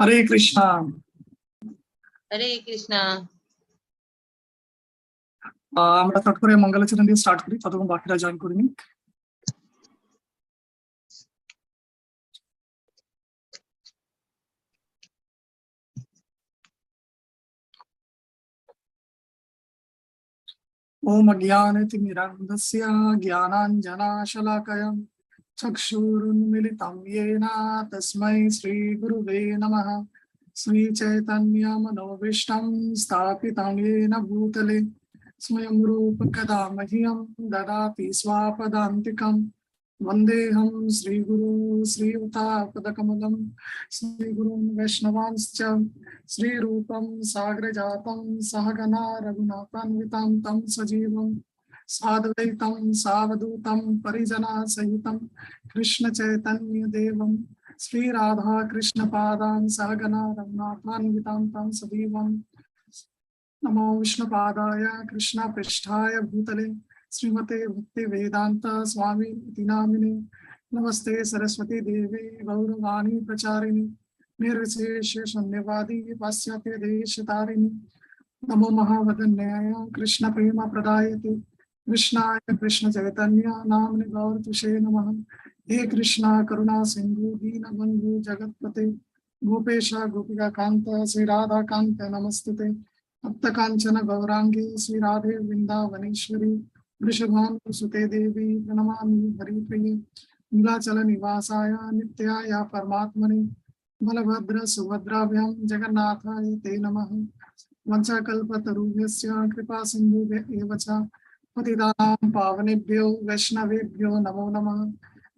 হরে কৃষ্ণা। হরে কৃষ্ণা। আমরা চট করে মঙ্গলাচরণ দিয়ে স্টার্ট করি, ততক্ষণ বাকিরা জয়েন করিনি। ओम अज्ञानतिमिरन्धस्य ज्ञानाञ्जनाशलाकया चक्षुरुन्मिलितं येन तस्मै श्रीगुरुवे नमः। श्रीचैतन्यमनोभीष्टं स्थापितं येन भूतले स्वयं रूपकदा मह्यं ददाति स्वापदान्तिकं। वन्देऽहं श्रीगुरु श्रीयुतापदकमलं श्रीगुरुं वैष्णवांश्च श्रीरूपं साग्रजातं सहगना रघुनाथान्वितं तं सजीवं साद्वैतं सावधूतं परिजनसहितं कृष्णचैतन्यदेवं श्रीराधा कृष्णपादान् सहगना रघुनाथान्वितं तं सजीवं। नमो विष्णुपादाय कृष्णपृष्ठाय भूतले श्रीमते भक्तिवेदांत स्वामी इति नामिने। नमस्ते सरस्वती देवी गौरवाणी प्रचारिणी निर्विशेष शून्यवादी पाश्चात्य देशतारिणी। नमो महावदन्याय कृष्ण प्रेम प्रदायते कृष्णाय कृष्ण चैतन्य नाम्ने गौरतुषे नमः। हे कृष्णा करुणा सिंधु दीनबंधु जगत्पते गोपेश गोपिका कांत श्री राधा कांत नमस्ते। तप्त कांचन गौरांगी श्री राधे वृंदावनेश्वरी वृषभानुसुते देवी प्रणमामि हरिप्रिये। नीलाचल निवासाय नित्याय परमात्मने बलभद्र सुभद्राभ्यां जगन्नाथाय ते नमः। वंशाकल्पतरुभ्यश्च कृपा सिन्धुभ्यः एव च पतितानां पावनेभ्यो वैष्णवेभ्यो नमो नमः।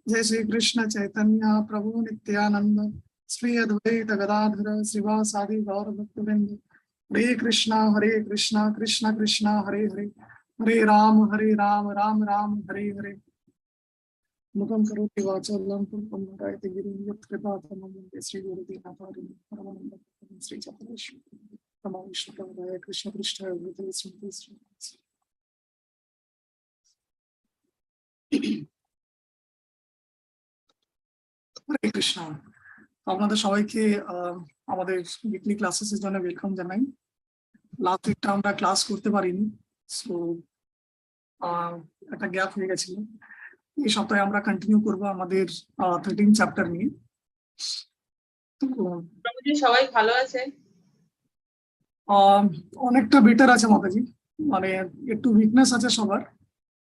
जय श्री कृष्ण चैतन्य प्रभु नित्यानंद श्री अद्वैत गदाधर श्रीवासादि गौर भक्तवृंद। हरे कृष्णा कृष्ण कृष्ण हरे हरे हरे राम राम राम हरे हरे। मुखं करोति वाचालं पंकजं गिरिं यत्कृपातमं वन्दे श्रीगुरुदीनाथारिणं परमानन्दं श्रीचक्रधरश्री नमो विष्णुपादाय कृष्णपृष्ठाय भूतले स्मृति श्री। হরে কৃষ্ণ। আপনাদের সবাইকে আমাদের উইকলি ক্লাসেসের জন্য ওয়েলকাম জানাই। লাস্ট উইকটা আমরা ক্লাস করতে পারিনি, সো একটা গ্যাপ হয়ে গেছিল। এই সপ্তাহে আমরা কন্টিনিউ করব আমাদের 13 চ্যাপ্টার নিয়ে। সবাই ভালো আছে? অনেকটা বেটার আছে মাতাজি, মানে একটু উইকনেস আছে সবার।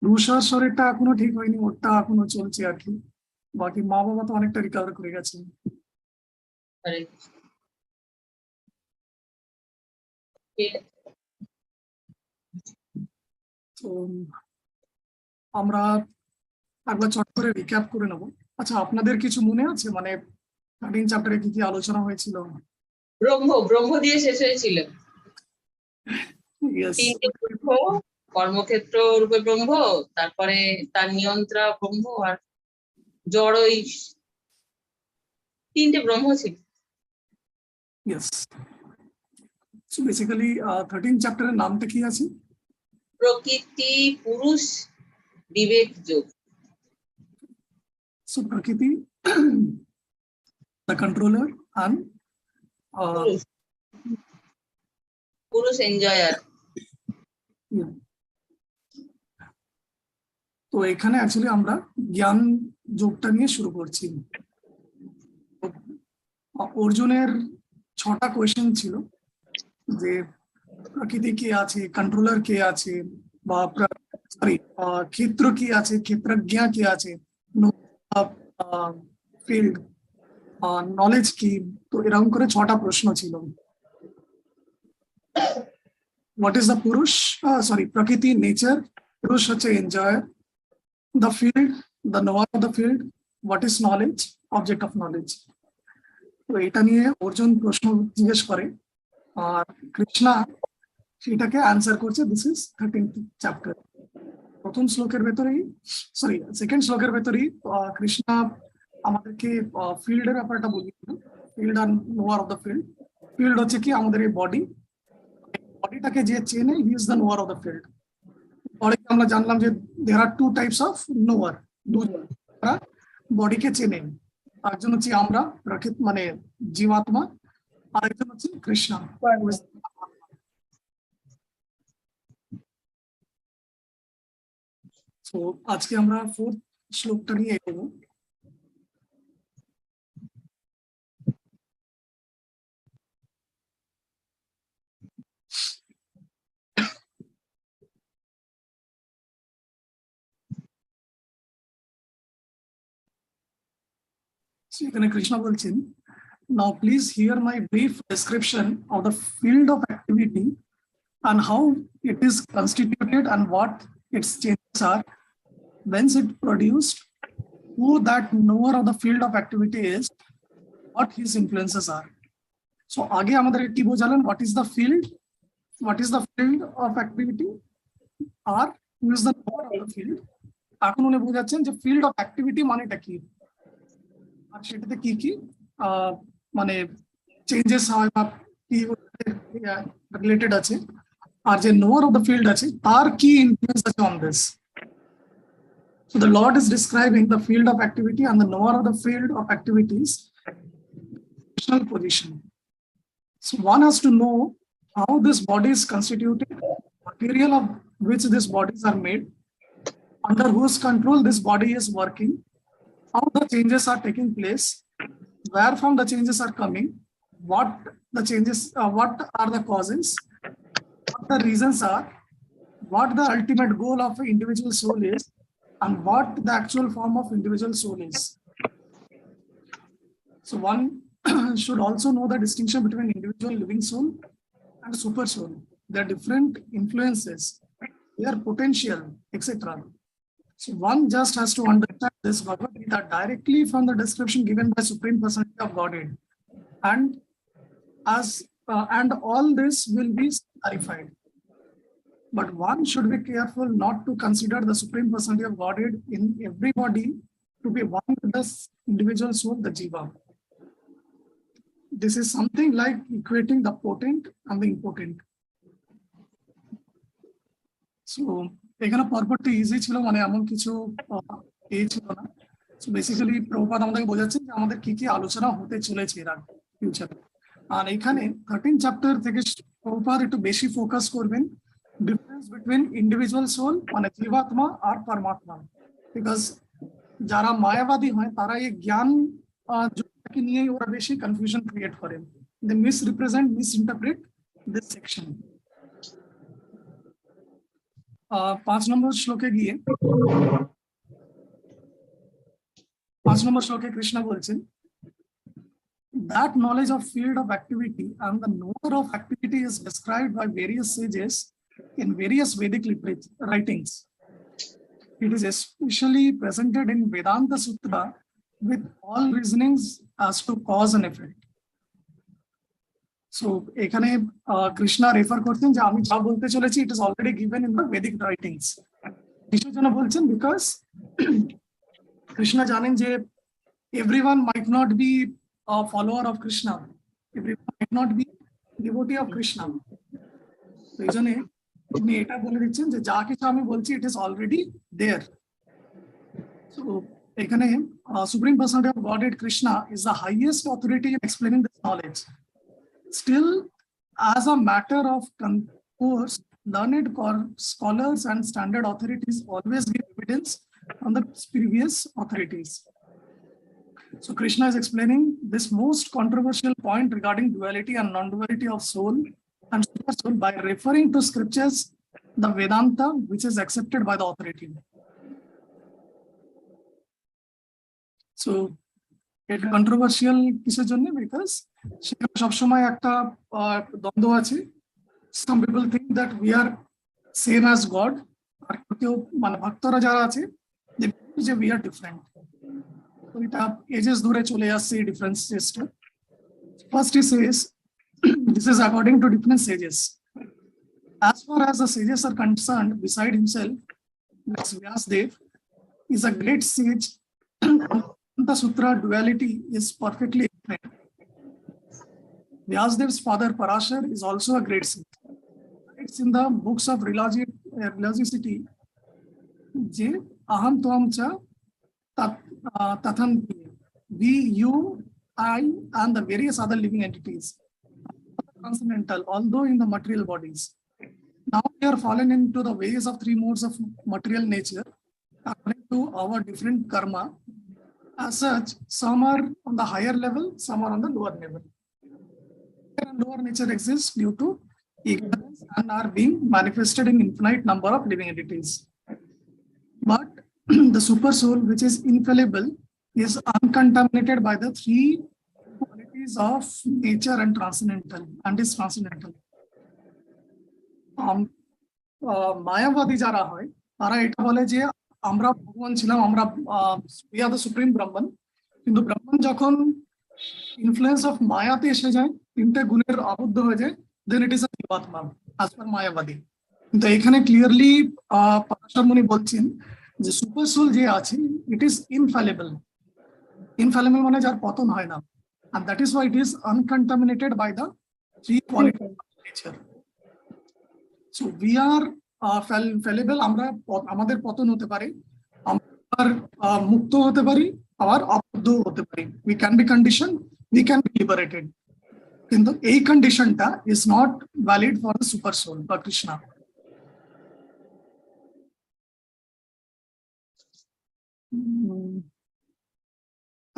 রুষার শরীরটা এখনো ঠিক হয়নি, ওরটা এখনো চলছে আর কি। বাকি মা বাবা তো অনেকটা রিকভার করে গেছে। তো আমরা একবার চট করে রিক্যাপ করে নেবো। আচ্ছা, আপনাদের কিছু মনে আছে মানে 13 চ্যাপ্টারে কি কি আলোচনা হয়েছিল? ব্রহ্ম দিয়ে শেষ হয়েছিল। কর্মক্ষেত্র রূপে ব্রহ্ম, তারপরে তার নিয়ন্ত্রণ ব্রহ্ম, আর জড়ই তিনটে ব্রহ্ম ছিল। ইয়েস। সো বেসিক্যালি 13 চ্যাপ্টারের নামটা কি আছে? প্রকৃতি পুরুষ বিবেক যোগ। সো প্রকৃতি the controller and পুরুষ এনজয়ার। তো এখানে অ্যাকচুয়ালি আমরা জ্ঞান যোগটা নিয়ে শুরু করছি। অর্জুনের 6টা কোয়েশ্চেন ছিল যে প্রকৃতি কে আছে, কন্ট্রোলার কে আছে, বা সরি ক্ষেত্র কি আছে, ক্ষেত্রজ্ঞ কে আছে, ফিল্ড নলেজ কি। তো এরকম করে 6টা প্রশ্ন ছিল। হোয়াট ইজ দ্য পুরুষ, সরি প্রকৃতি নেচার, পুরুষ হচ্ছে enjoyer, the field the knower of the field, what is knowledge, object of knowledge. তো এটা নিয়ে অর্জুন প্রশ্ন জিজ্ঞেস করে আর কৃষ্ণা সেটাকে আনসার করছে। This is 13th chapter. প্রথম শ্লোকের ভেতরেই, সরি সেকেন্ড শ্লোকের ভেতরেই কৃষ্ণা আমাদেরকে ফিল্ডের ব্যাপারটা বলিয়েছিল। ফিল্ড আর knower of the field. Field হচ্ছে কি আমাদের এই বডি, বডিটাকে যে চেনে he is the knower of the field. পরে আমরা জানলাম যে দেয়ার আর 2 টাইপস অফ নোয়ার, দুজন বডিকে চেনে। একজন হচ্ছে আমরা প্রকৃতি মানে জীবাত্মা, আরেকজন হচ্ছে কৃষ্ণ। তো আজকে আমরা 4th শ্লোকটা নিয়ে এগোবো। এখানে কৃষ্ণ বলছেন, now please hear my brief description of the field of activity and how it is constituted and what its changes are, whence it produced, who that knower of the field of activity is, what his influences are. So আগে আমাদের কি বোঝালেন, what is the field, what is the field of activity, R who is the knower of the field. এখন উনি বোঝাচ্ছেন যে field of activity মানেটা কি, আর সেটাতে কি কি মানে চেঞ্জেস হয় বা কি রিলেটেড আছে, আর যে নোয়ার অফ দ্য ফিল্ড আছে তার কি ইনফ্লুয়েন্স আছে on this. So the Lord is describing the field of activity and the knower of the field of activities positional position. So one has to know how this body is constituted, material of which these bodies are made, under whose control this body is working, how the changes are taking place, where from the changes are coming, what the changes, what are the causes, what the reasons are, what the ultimate goal of an individual soul is, and what the actual form of individual soul is. So one should also know the distinction between individual living soul and super soul, their different influences, their potential, etc. So one just has to understand this Bhagavad Gita directly from the description given by Supreme Personality of Godhead, and all this will be clarified. But one should be careful not to consider the Supreme Personality of Godhead in everybody to be one with the individual soul, the Jiva. This is something like equating the potent and the impotent. So এখানে পরপরটা easy ছিল, মানে এমন কিছু এই ছিল না। So basically Prabhupada আমাদেরকে বোঝাচ্ছেন যে আমাদের কি কি আলোচনা হতে চলেছে এর আগে ফিউচারে। আর এখানে 13 চ্যাপ্টার থেকে প্রভুপাদ একটু বেশি ফোকাস করবেন ডিফারেন্স বিটুইন ইন্ডিভিজুয়াল সোল মানে জীবাত্মা আর পরমাত্মা, বিকজ যারা মায়াবাদী হয় তারা এই জ্ঞান যোগকে নিয়ে ওরা বেশি কনফিউশন ক্রিয়েট করেন, দে মিসরিপ্রেজেন্ট মিসইন্টারপ্রেট দিস সেকশন। 5 নম্বর শ্লোকে গিয়ে 5 নম্বর শ্লোকে কৃষ্ণ বলছেন, that knowledge of field of activity and the knower of activity is described by various sages in various Vedic writings. It is especially presented in Vedanta Sutra with all reasonings as to cause and effect. So এখানে Krishna refer করতেন যে আমি যা বলতে চলেছি it is already given in the Vedic writings. কিসের জন্য বলছেন, বিকজ কৃষ্ণ জানেন যে everyone might not be a follower of Krishna, everyone might not be devotee of Krishna. তো এই জন্য উনি এটা বলে দিচ্ছেন যে যা কিছু আমি বলছি it is already there. So এখানে Supreme Personality of Godhead Krishna is the highest authority in explaining this knowledge. Still, as a matter of course, learned scholars and standard authorities always give evidence from the previous authorities. So Krishna is explaining this most controversial point regarding duality and non-duality of soul and super soul by referring to scriptures, the Vedanta, which is accepted by the authority. So এটা controversial কিসের জন্য, because সেখানে সবসময় একটা দ্বন্দ্ব আছে। Some people think that we are same as God, আর কেউ মানে ভক্তরা যারা আছে যে উই আর ডিফারেন্ট। তো এটা এজেস ধরে চলে আসছে এই ডিফারেন্সেসটা। First he says this is according to different sages. As far as the sages are concerned, beside himself, Vyasdev is a great sage. The Sutra duality is perfectly explained. Vyasdev's father Parashar is also a great sage. It's in the books of religiosity. Je aham tvam cha tatham, we, you, I, and the various other living entities. transcendental, although in the material bodies. Now we are fallen into the ways of three modes of material nature according to our different karma. As such, some are on the higher level, some are on the lower level. Lower nature exists due to ignorance and are being manifested in infinite number of living entities. But the super soul, which is infallible, is uncontaminated by the three qualities of nature and transcendental, and is transcendental. মায়াবাদী যারা হয় তারা এটা বলে যে আমরা ভগবান ছিলাম, আমরা we are the supreme Brahman, কিন্তু ব্রাহ্মণ যখন ইনফ্লুয়েন্স অফ মায়াতে এসে যায়, তিনটে গুণের আবদ্ধ হয়ে যায়, দেন ইট ইজ আ জীবাত্মা অ্যাজ পার মায়াবাদী। কিন্তু এখানে ক্লিয়ারলি পরাশর মুনি বলছেন যে সুপার সোল যে আছে ইট ইজ ইনফ্যালিবল। ইনফ্যালিবল মানে যার পতন হয় না, and that is why it is uncontaminated by the three qualities of nature. So we are fallible, আমরা আমাদের পতন হতে পারে, আমরা মুক্ত হতে পারি, আবার আবদ্ধ হতে পারি। We can be conditioned, we can be liberated. কিন্তু এই কন্ডিশনটা is not valid for the super soul বা Krishna.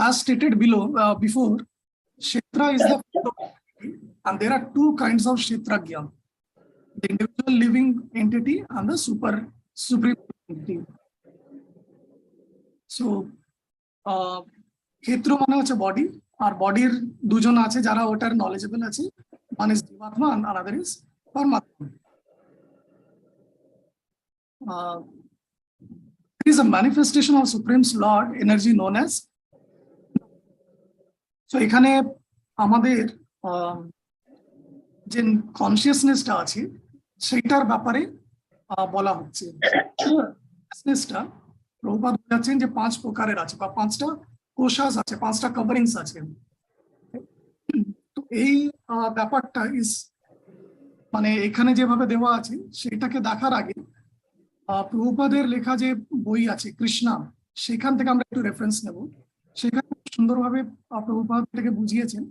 As stated below, before, Kshetra is the field of activity, and there are two kinds of Kshetragya: the individual living entity and the supreme entity. So, ক্ষেত্র মানে হচ্ছে body, আর বডির দুজন আছে যারা ওটার knowledgeable আছে, one is জীবাত্মা and another is পরমাত্মা. It is a manifestation of Supreme Lord energy known as. So এখানে আমাদের যে কনসিয়াসনেসটা আছে সেটার ব্যাপারে বলা হচ্ছে। কনসিয়াসনেসটা প্রভুপাদ বলেছেন যে 5 প্রকারের আছে বা 5টা কোষাস আছে, 5টা কভারিংস আছে। তো এই ব্যাপারটা ইজ মানে এখানে যেভাবে দেওয়া আছে সেটাকে দেখার আগে প্রভুপাদের লেখা যে বই আছে কৃষ্ণা, সেখান থেকে আমরা একটু রেফারেন্স নেব। সেখানে সুন্দরভাবে প্রভুপাদ এটাকে বুঝিয়েছেন,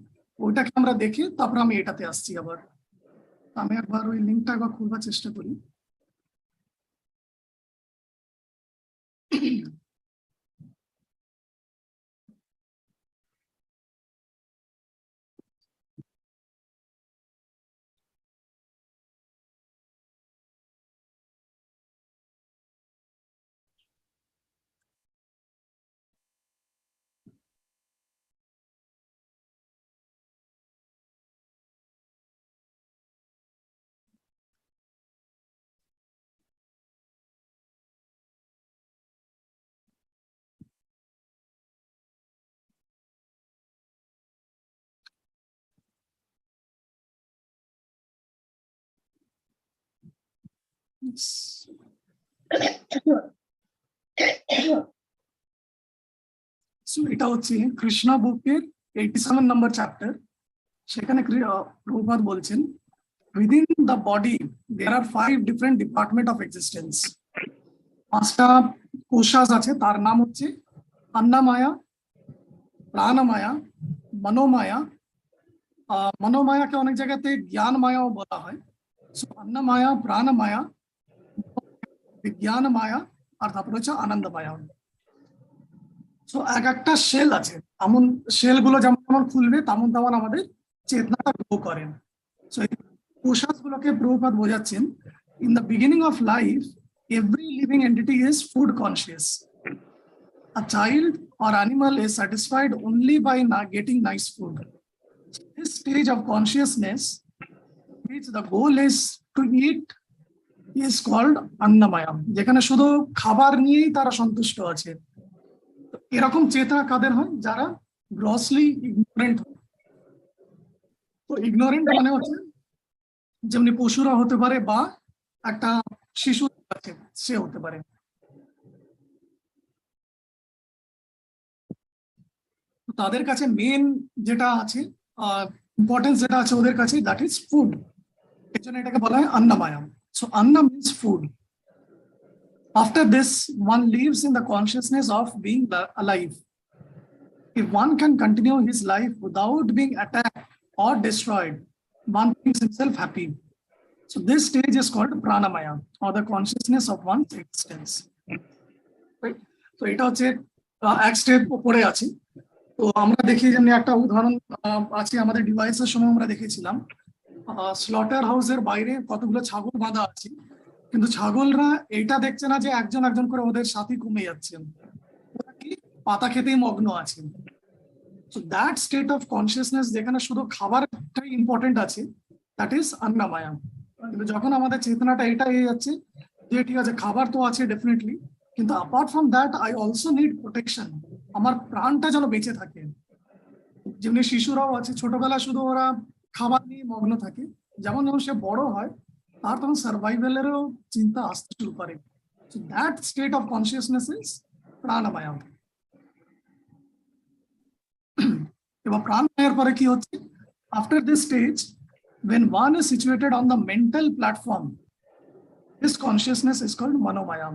ওইটাকে আমরা দেখে তারপর আমি এটাতে আসছি। আবার আমি একবার ওই লিঙ্কটা একবার খুলবার চেষ্টা করি। So এটা হচ্ছে কৃষ্ণা বুকের 87 নম্বর চ্যাপ্টার। সেখানে প্রভুপাদ বলছেন within the body there are 5 different department of existence. 5টা কোষাস আছে, তার নাম হচ্ছে অন্নমায়া, প্রাণমায়া, মনোমায়া। মনোমায়াকে অনেক জায়গাতে জ্ঞান মায়াও বলা হয়। সো অন্নমায়া, প্রাণমায়া, বিজ্ঞান মায়া, আর তারপরে হচ্ছে আনন্দ মায়া। সো এক একটা শেল আছে, এমন শেল গুলো যেমন যেমন খুলবে তেমন তেমন আমাদের চেতনাটা গ্রো করেন। সো এই কোষাস গুলোকে প্রভুপাদ বোঝাচ্ছেন in the beginning of life every living entity is food conscious. A child or animal is satisfied only by getting nice food. This stage of consciousness, which the goal is to eat, is called annamaya, যেখানে শুধু খাবার নিয়েই তারা সন্তুষ্ট আছে। এরকম চেতনা কাদের হয়? যারা গ্রসলি ইগনোরেন্ট হয়। তো ইগনোরেন্ট মানে হচ্ছে যেমনি পশুরা হতে পারে বা একটা শিশু আছে সে হতে পারে। তাদের কাছে মেন যেটা আছে ইম্পর্টেন্স যেটা আছে ওদের কাছে, দ্যাট ইজ ফুড। এর জন্য এটাকে বলা হয় অন্নমায়া। সো অন্ন means food. After this, one lives in the consciousness of being alive. If one can continue his life without being attacked or destroyed, one thinks himself happy. So this stage is called pranamaya, or the consciousness of one's existence. Right? So এটা হচ্ছে এক step উপরে আছে। তো আমরা দেখি যেমনি একটা উদাহরণ আছে আমাদের ডিভাইসের সময় আমরা দেখেছিলাম স্লটার হাউসের বাইরে কতগুলো ছাগল বাঁধা আছে, কিন্তু ছাগলরা এটা দেখছে না যে একজন একজন করে ওদের সাথী কমে যাচ্ছেন, ওরা কি পাতা খেতেই মগ্ন আছেন। So that state of consciousness যেখানে শুধু খাবারটাই ইম্পর্টেন্ট আছে, দ্যাট ইজ অন্নমায়া। কিন্তু যখন আমাদের চেতনাটা এটা হয়ে যাচ্ছে যে ঠিক আছে খাবার তো আছে ডেফিনেটলি, কিন্তু apart from that I also need protection, আমার প্রাণটা যেন বেঁচে থাকে। যেমনি শিশুরাও আছে ছোটবেলা শুধু ওরা খাবার নিয়ে মগ্ন থাকে, যেমন যখন সে বড় হয় তার তখন সার্ভাইভালেরও চিন্তা আসতে শুরু করে। So that state of consciousness is প্রাণামায়া। এবার প্রাণামায়ার পরে কি হচ্ছে, after this stage when one is situated on the mental platform, this consciousness is called manomaya.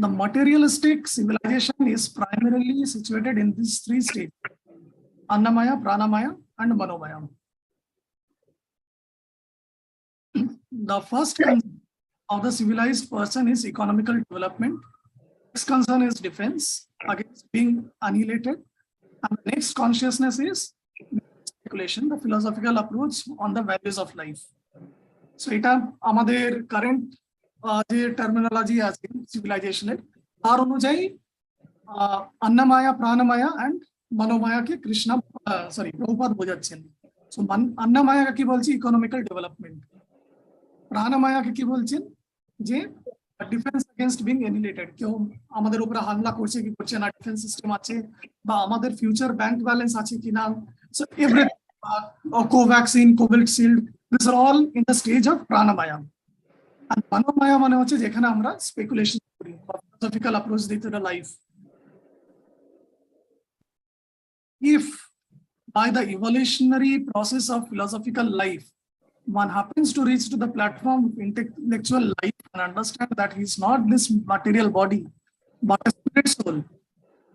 The materialistic civilization is primarily situated in these three stages: annamaya, pranamaya and manomaya. The first concern of the civilized person is economical development. Next concern is defense against being annihilated. And the next consciousness is speculation, the philosophical approach on the values of life. So এটা আমাদের current যে terminology আছে সিভিলাইজেশনের, তার অনুযায়ী অন্নমায়া, প্রাণমায়া and মনোমায়াকে Prabhupada বোঝাচ্ছেন। So অন্নমায়াকে কি বলছি, economical development. প্রাণমায়াকে কি বলছেন, যে ডিফেন্স এগেইনস্ট বিং এনিলেটেড, কেউ আমাদের উপরে হামলা করছে কি করছে না, ডিফেন্স সিস্টেম আছে, বা আমাদের ফিউচার ব্যাংক ব্যালেন্স আছে কিনা। So everything, Covaxin, Covishield, this are all in the stage of প্রাণমায়া। আর মনোমায়া মানে হচ্ছে যেখানে আমরা স্পেকুলেশন করি, ফিলোসফিক্যাল অ্যাপ্রোচ দিই to the life. If by the evolutionary process of philosophical life one happens to reach to the platform of intellectual life and understand that he is not this material body but a spirit soul,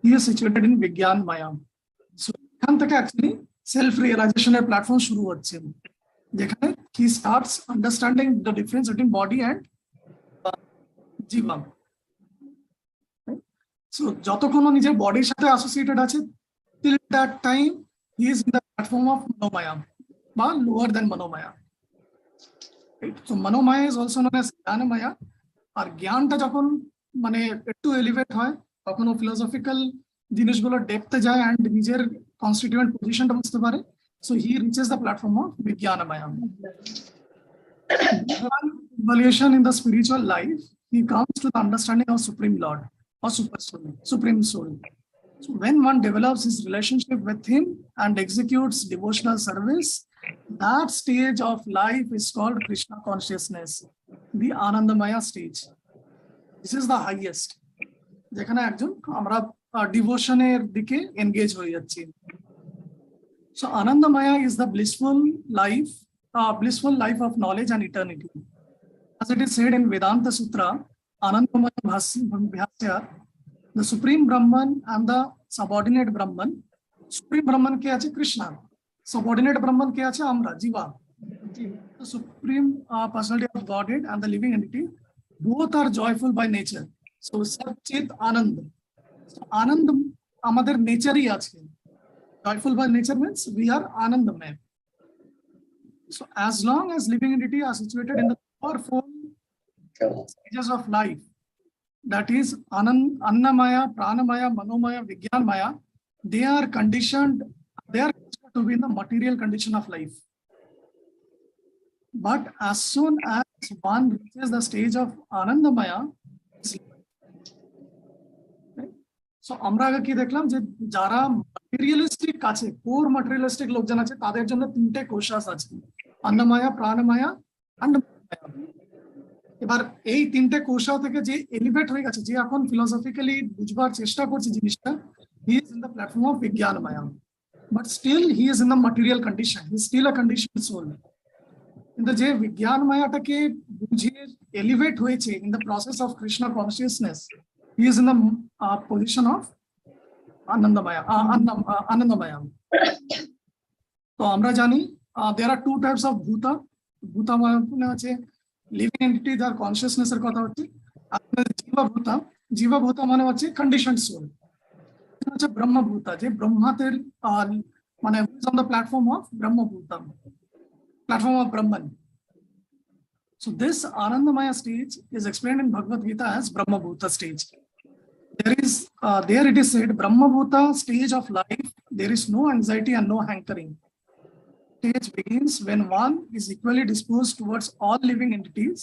he is situated in Vigyan Maya. So এখান থেকে actually self realization এর platform শুরু হচ্ছে, যেখানে he starts understanding the difference between body and jiva. So যতক্ষণ নিজের বডির সাথে অ্যাসোসিয়েটেড আছে, till that time he is in the platform of manomaya বা lower than manomaya. So manomaya is also known as jnanamaya. আর জ্ঞানটা যখন মানে একটু এলিভেট হয়, তখন ও ফিলোসফিক্যাল জিনিসগুলো ডেপথে যায় অ্যান্ড নিজের কনস্টিটিউয়েন্ট পজিশনটা বুঝতে পারে। So he reaches the platform of Vijnanamaya. Evolution in the spiritual life, he comes to the understanding of Supreme Lord or Supreme Soul. So when one develops his relationship with him and executes devotional service, that stage of life is called Krishna consciousness, the Anandamaya stage. This is the highest, যেখানে একজন আমরা ডিভোশনের দিকে engage হয়ে যাচ্ছি। So Anandamaya is the blissful life of knowledge and eternity. As it is said in Vedanta Sutra, Anandamaya Bhasya, the Supreme Brahman and the subordinate Brahman. Supreme Brahman কে আছে? Krishna. Subordinate Brahman কে আছে? আমরা, Jiva. The Supreme Personality of Godhead and the living entity, both are joyful by nature. So Sat-Chit Anand. So Anand আমাদের নেচারই আছে। Joyful by nature means we are Anandamaya. So as long as living entity are situated in the powerful stages of life, that is Annamaya, Pranamaya, Manomaya, Vijnanamaya, they are conditioned to be in the material condition of life. But as soon as one reaches the stage of Anandamaya, so আমরা আগে কি দেখলাম, যে যারা materialistic আছে, core materialistic লোকজন আছে, তাদের জন্য তিনটে কোষাস আছে, অন্নমায়া, প্রাণমায়া and মায়া। এবার এই তিনটে কোষা থেকে যে এলিভেট হয়ে গেছে, যে এখন ফিলোসফিক্যালি বুঝবার চেষ্টা করছে জিনিসটা, he is in the platform of Vijnanamaya, but still he is in the material condition, he is still a conditioned soul. কিন্তু যে বিজ্ঞানমায়াটাকে বুঝে এলিভেট হয়েছে in the process of Krishna consciousness, he is in the position of Anandamaya. তো আমরা জানি there are two types of bhuta. Bhuta মানে হচ্ছে living entity যার কনসিয়াসনেস এর কথা হচ্ছে, আর জীবাভূতা। জীবাভূতা মানে হচ্ছে কন্ডিশনড সোল। হচ্ছে ব্রহ্মভূতা, যে ব্রহ্মাতের মানে on the platform of brahmabhuta, platform of Brahman. So this Anandamaya stage is explained in Bhagavad Gita as Brahmabhuta stage. There it is said, Brahmabhuta stage of life, there is no anxiety and no hankering. Stage begins when one is equally disposed towards all living entities,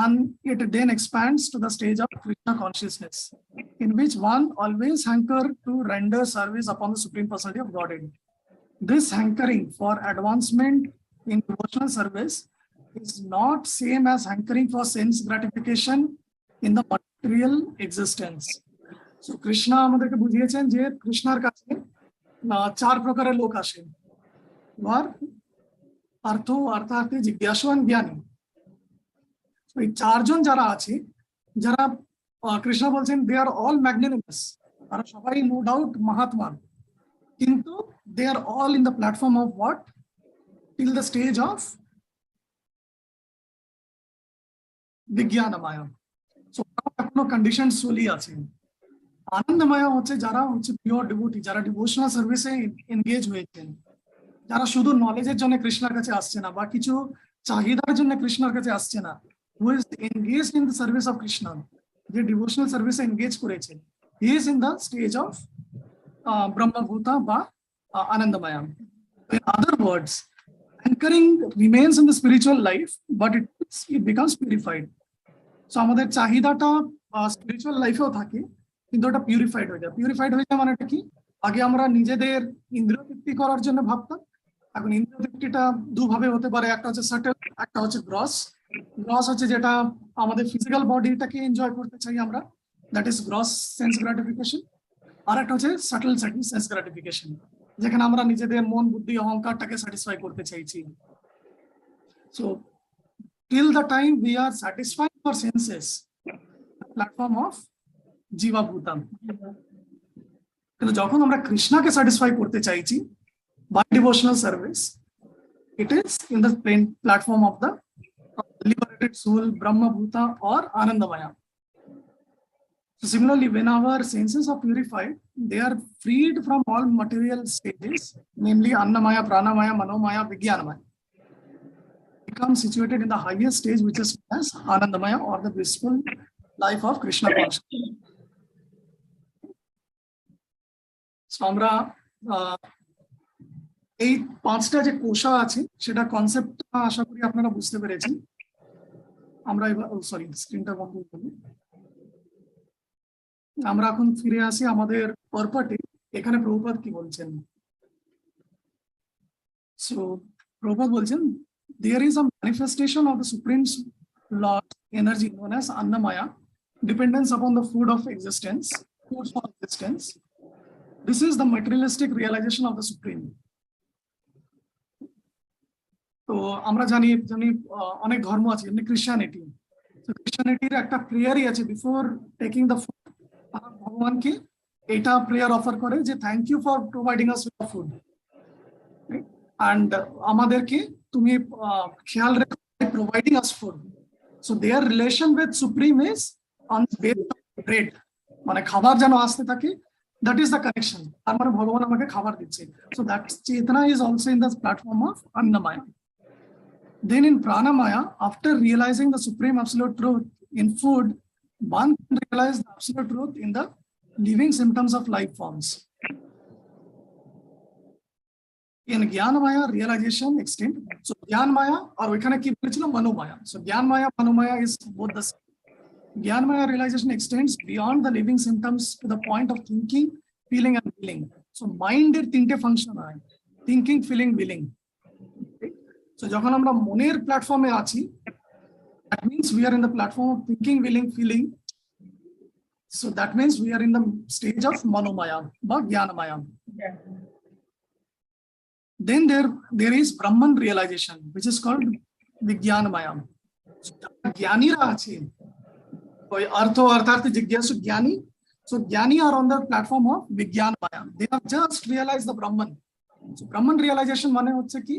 and it then expands to the stage of Krishna consciousness, in which one always hanker to render service upon the Supreme Personality of Godhead. This hankering for advancement in devotional service is not same as hankering for sense gratification in the material existence. So Krishna আমাদেরকে বুঝিয়েছেন যে কৃষ্ণার কাছে চার প্রকারের লোক আসেন, অর্থ, অর্থার্থী, জিজ্ঞাসু আর জ্ঞানী। এই চারজন যারা আছে, যারা কৃষ্ণ বলছেন দে আর অল ম্যাগনানিমাস, তারা সবাই নো ডাউট মহাত্মা, কিন্তু they are all in the platform of what, till the stage of বিজ্ঞানময়। সো এখনো কন্ডিশন সোলি আছে। আনন্দময় হচ্ছে যারা হচ্ছে পিওর ডিভোটি, যারা ডিভোশনাল সার্ভিসে এনগেজ হয়েছেন, যারা শুধু নলেজের জন্য কৃষ্ণের কাছে আসছে না বা কিছু চাহিদার জন্য কৃষ্ণের কাছে আসছে না, who is engaged in the service of Krishna, যে ডিভোশনাল সার্ভিসে এনগেজ করেছে, he is in the stage of Brahmabhuta বা Anandamaya. In other words, anchoring remains in the spiritual life, but it becomes purified. So আমাদের চাহিদাটা spiritual লাইফেও থাকে, কিন্তু ওটা purified হয়ে যায়। পিউরিফাইড হয়ে যায় মানে কি, আগে আমরা নিজেদের ইন্দ্রিয় তৃপ্তি করার জন্য ভাবতাম, এখন ইন্দ্রিয় তৃপ্তিটা দুভাবে হতে পারে, একটা হচ্ছে সাটেল, একটা হচ্ছে গ্রস। গ্রস হচ্ছে যেটা আমাদের ফিজিক্যাল বডিটাকে এনজয় করতে চাই আমরা, that is gross sense gratification. আর একটা হচ্ছে সাটেল সেন্স গ্রাটিফিকেশন, যেখানে আমরা নিজেদের মন, বুদ্ধি, অহংকারটাকে স্যাটিসফাই করতে চাইছি। So till the time we are satisfying our senses, platform of jiva bhutam, কিন্তু যখন আমরা কৃষ্ণকে স্যাটিসফাই করতে চাইছি by devotional service, it is in the platform of the liberated soul, Brahma Bhuta or Anandamaya. So similarly, when our senses are purified, they are freed from all material stages, namely Annamaya, Pranamaya, Manomaya, Vijnanamaya, become situated in the highest stage, which is known as Anandamaya or the blissful life of Krishna consciousness. So আমরা এই পাঁচটা যে কোষা আছে সেটা concept আশা করি আপনারা বুঝতে পেরেছেন। আমরা এবার সরি স্ক্রিনটা বন্ধ করি। আমরা এখন ফিরে আসি আমাদের পারপাটে। এখানে প্রভুপাদ কি বলছেন? সো প্রভুপাদ বলছেন, there is a manifestation of the Supreme Lord energy known as Annamaya, dependence upon the food of existence, foods of existence. This is the materialistic realization of the Supreme. তো আমরা জানি অনেক ধর্ম আছে, যেমন ক্রিশ্চিয়ানিটি। ক্রিশ্চিয়ানিটির একটা প্রেয়ারই আছে, বিফোর টেকিং দ্য ফুড তারা ভগবানকে এটা প্রেয়ার অফার করে যে thank you for providing us with food, and আমাদেরকে তুমি খেয়াল রেখো providing us food. So their relation with supreme is on base of bread, মানে খাবার যেন আসতে থাকে, that is the connection. তার মানে ভগবান আমাকে খাবার দিচ্ছে। So that Chetana is also in the platform of Annamaya. Then in Pranamaya, after realizing the supreme absolute truth in food, one can realize the absolute truth in the living symptoms of life forms. In Jnanamaya, realization extent. So Jnanamaya or ওইখানে কি বলেছিল Manomaya. So Jnanamaya, Manomaya is both the same. Jnanamaya realization extends beyond the living symptoms to the point of thinking, feeling and willing. So mind এর তিনটে function হয়, thinking, feeling, willing. So যখন আমরা মনের প্ল্যাটফর্মে আছি, that means we are in the platform of thinking, willing, feeling. So that means we are in the stage of Manomaya বা Jnanamaya. Then there is Brahman realization, which is called Vijnanamaya. So জ্ঞানীরা আছে, Artho, Artharthi, Jigyasu, Jnani. So Jnani are on the platform of Vijnanamaya. They have just realized the Brahman. So Brahman realization মানে হচ্ছে কি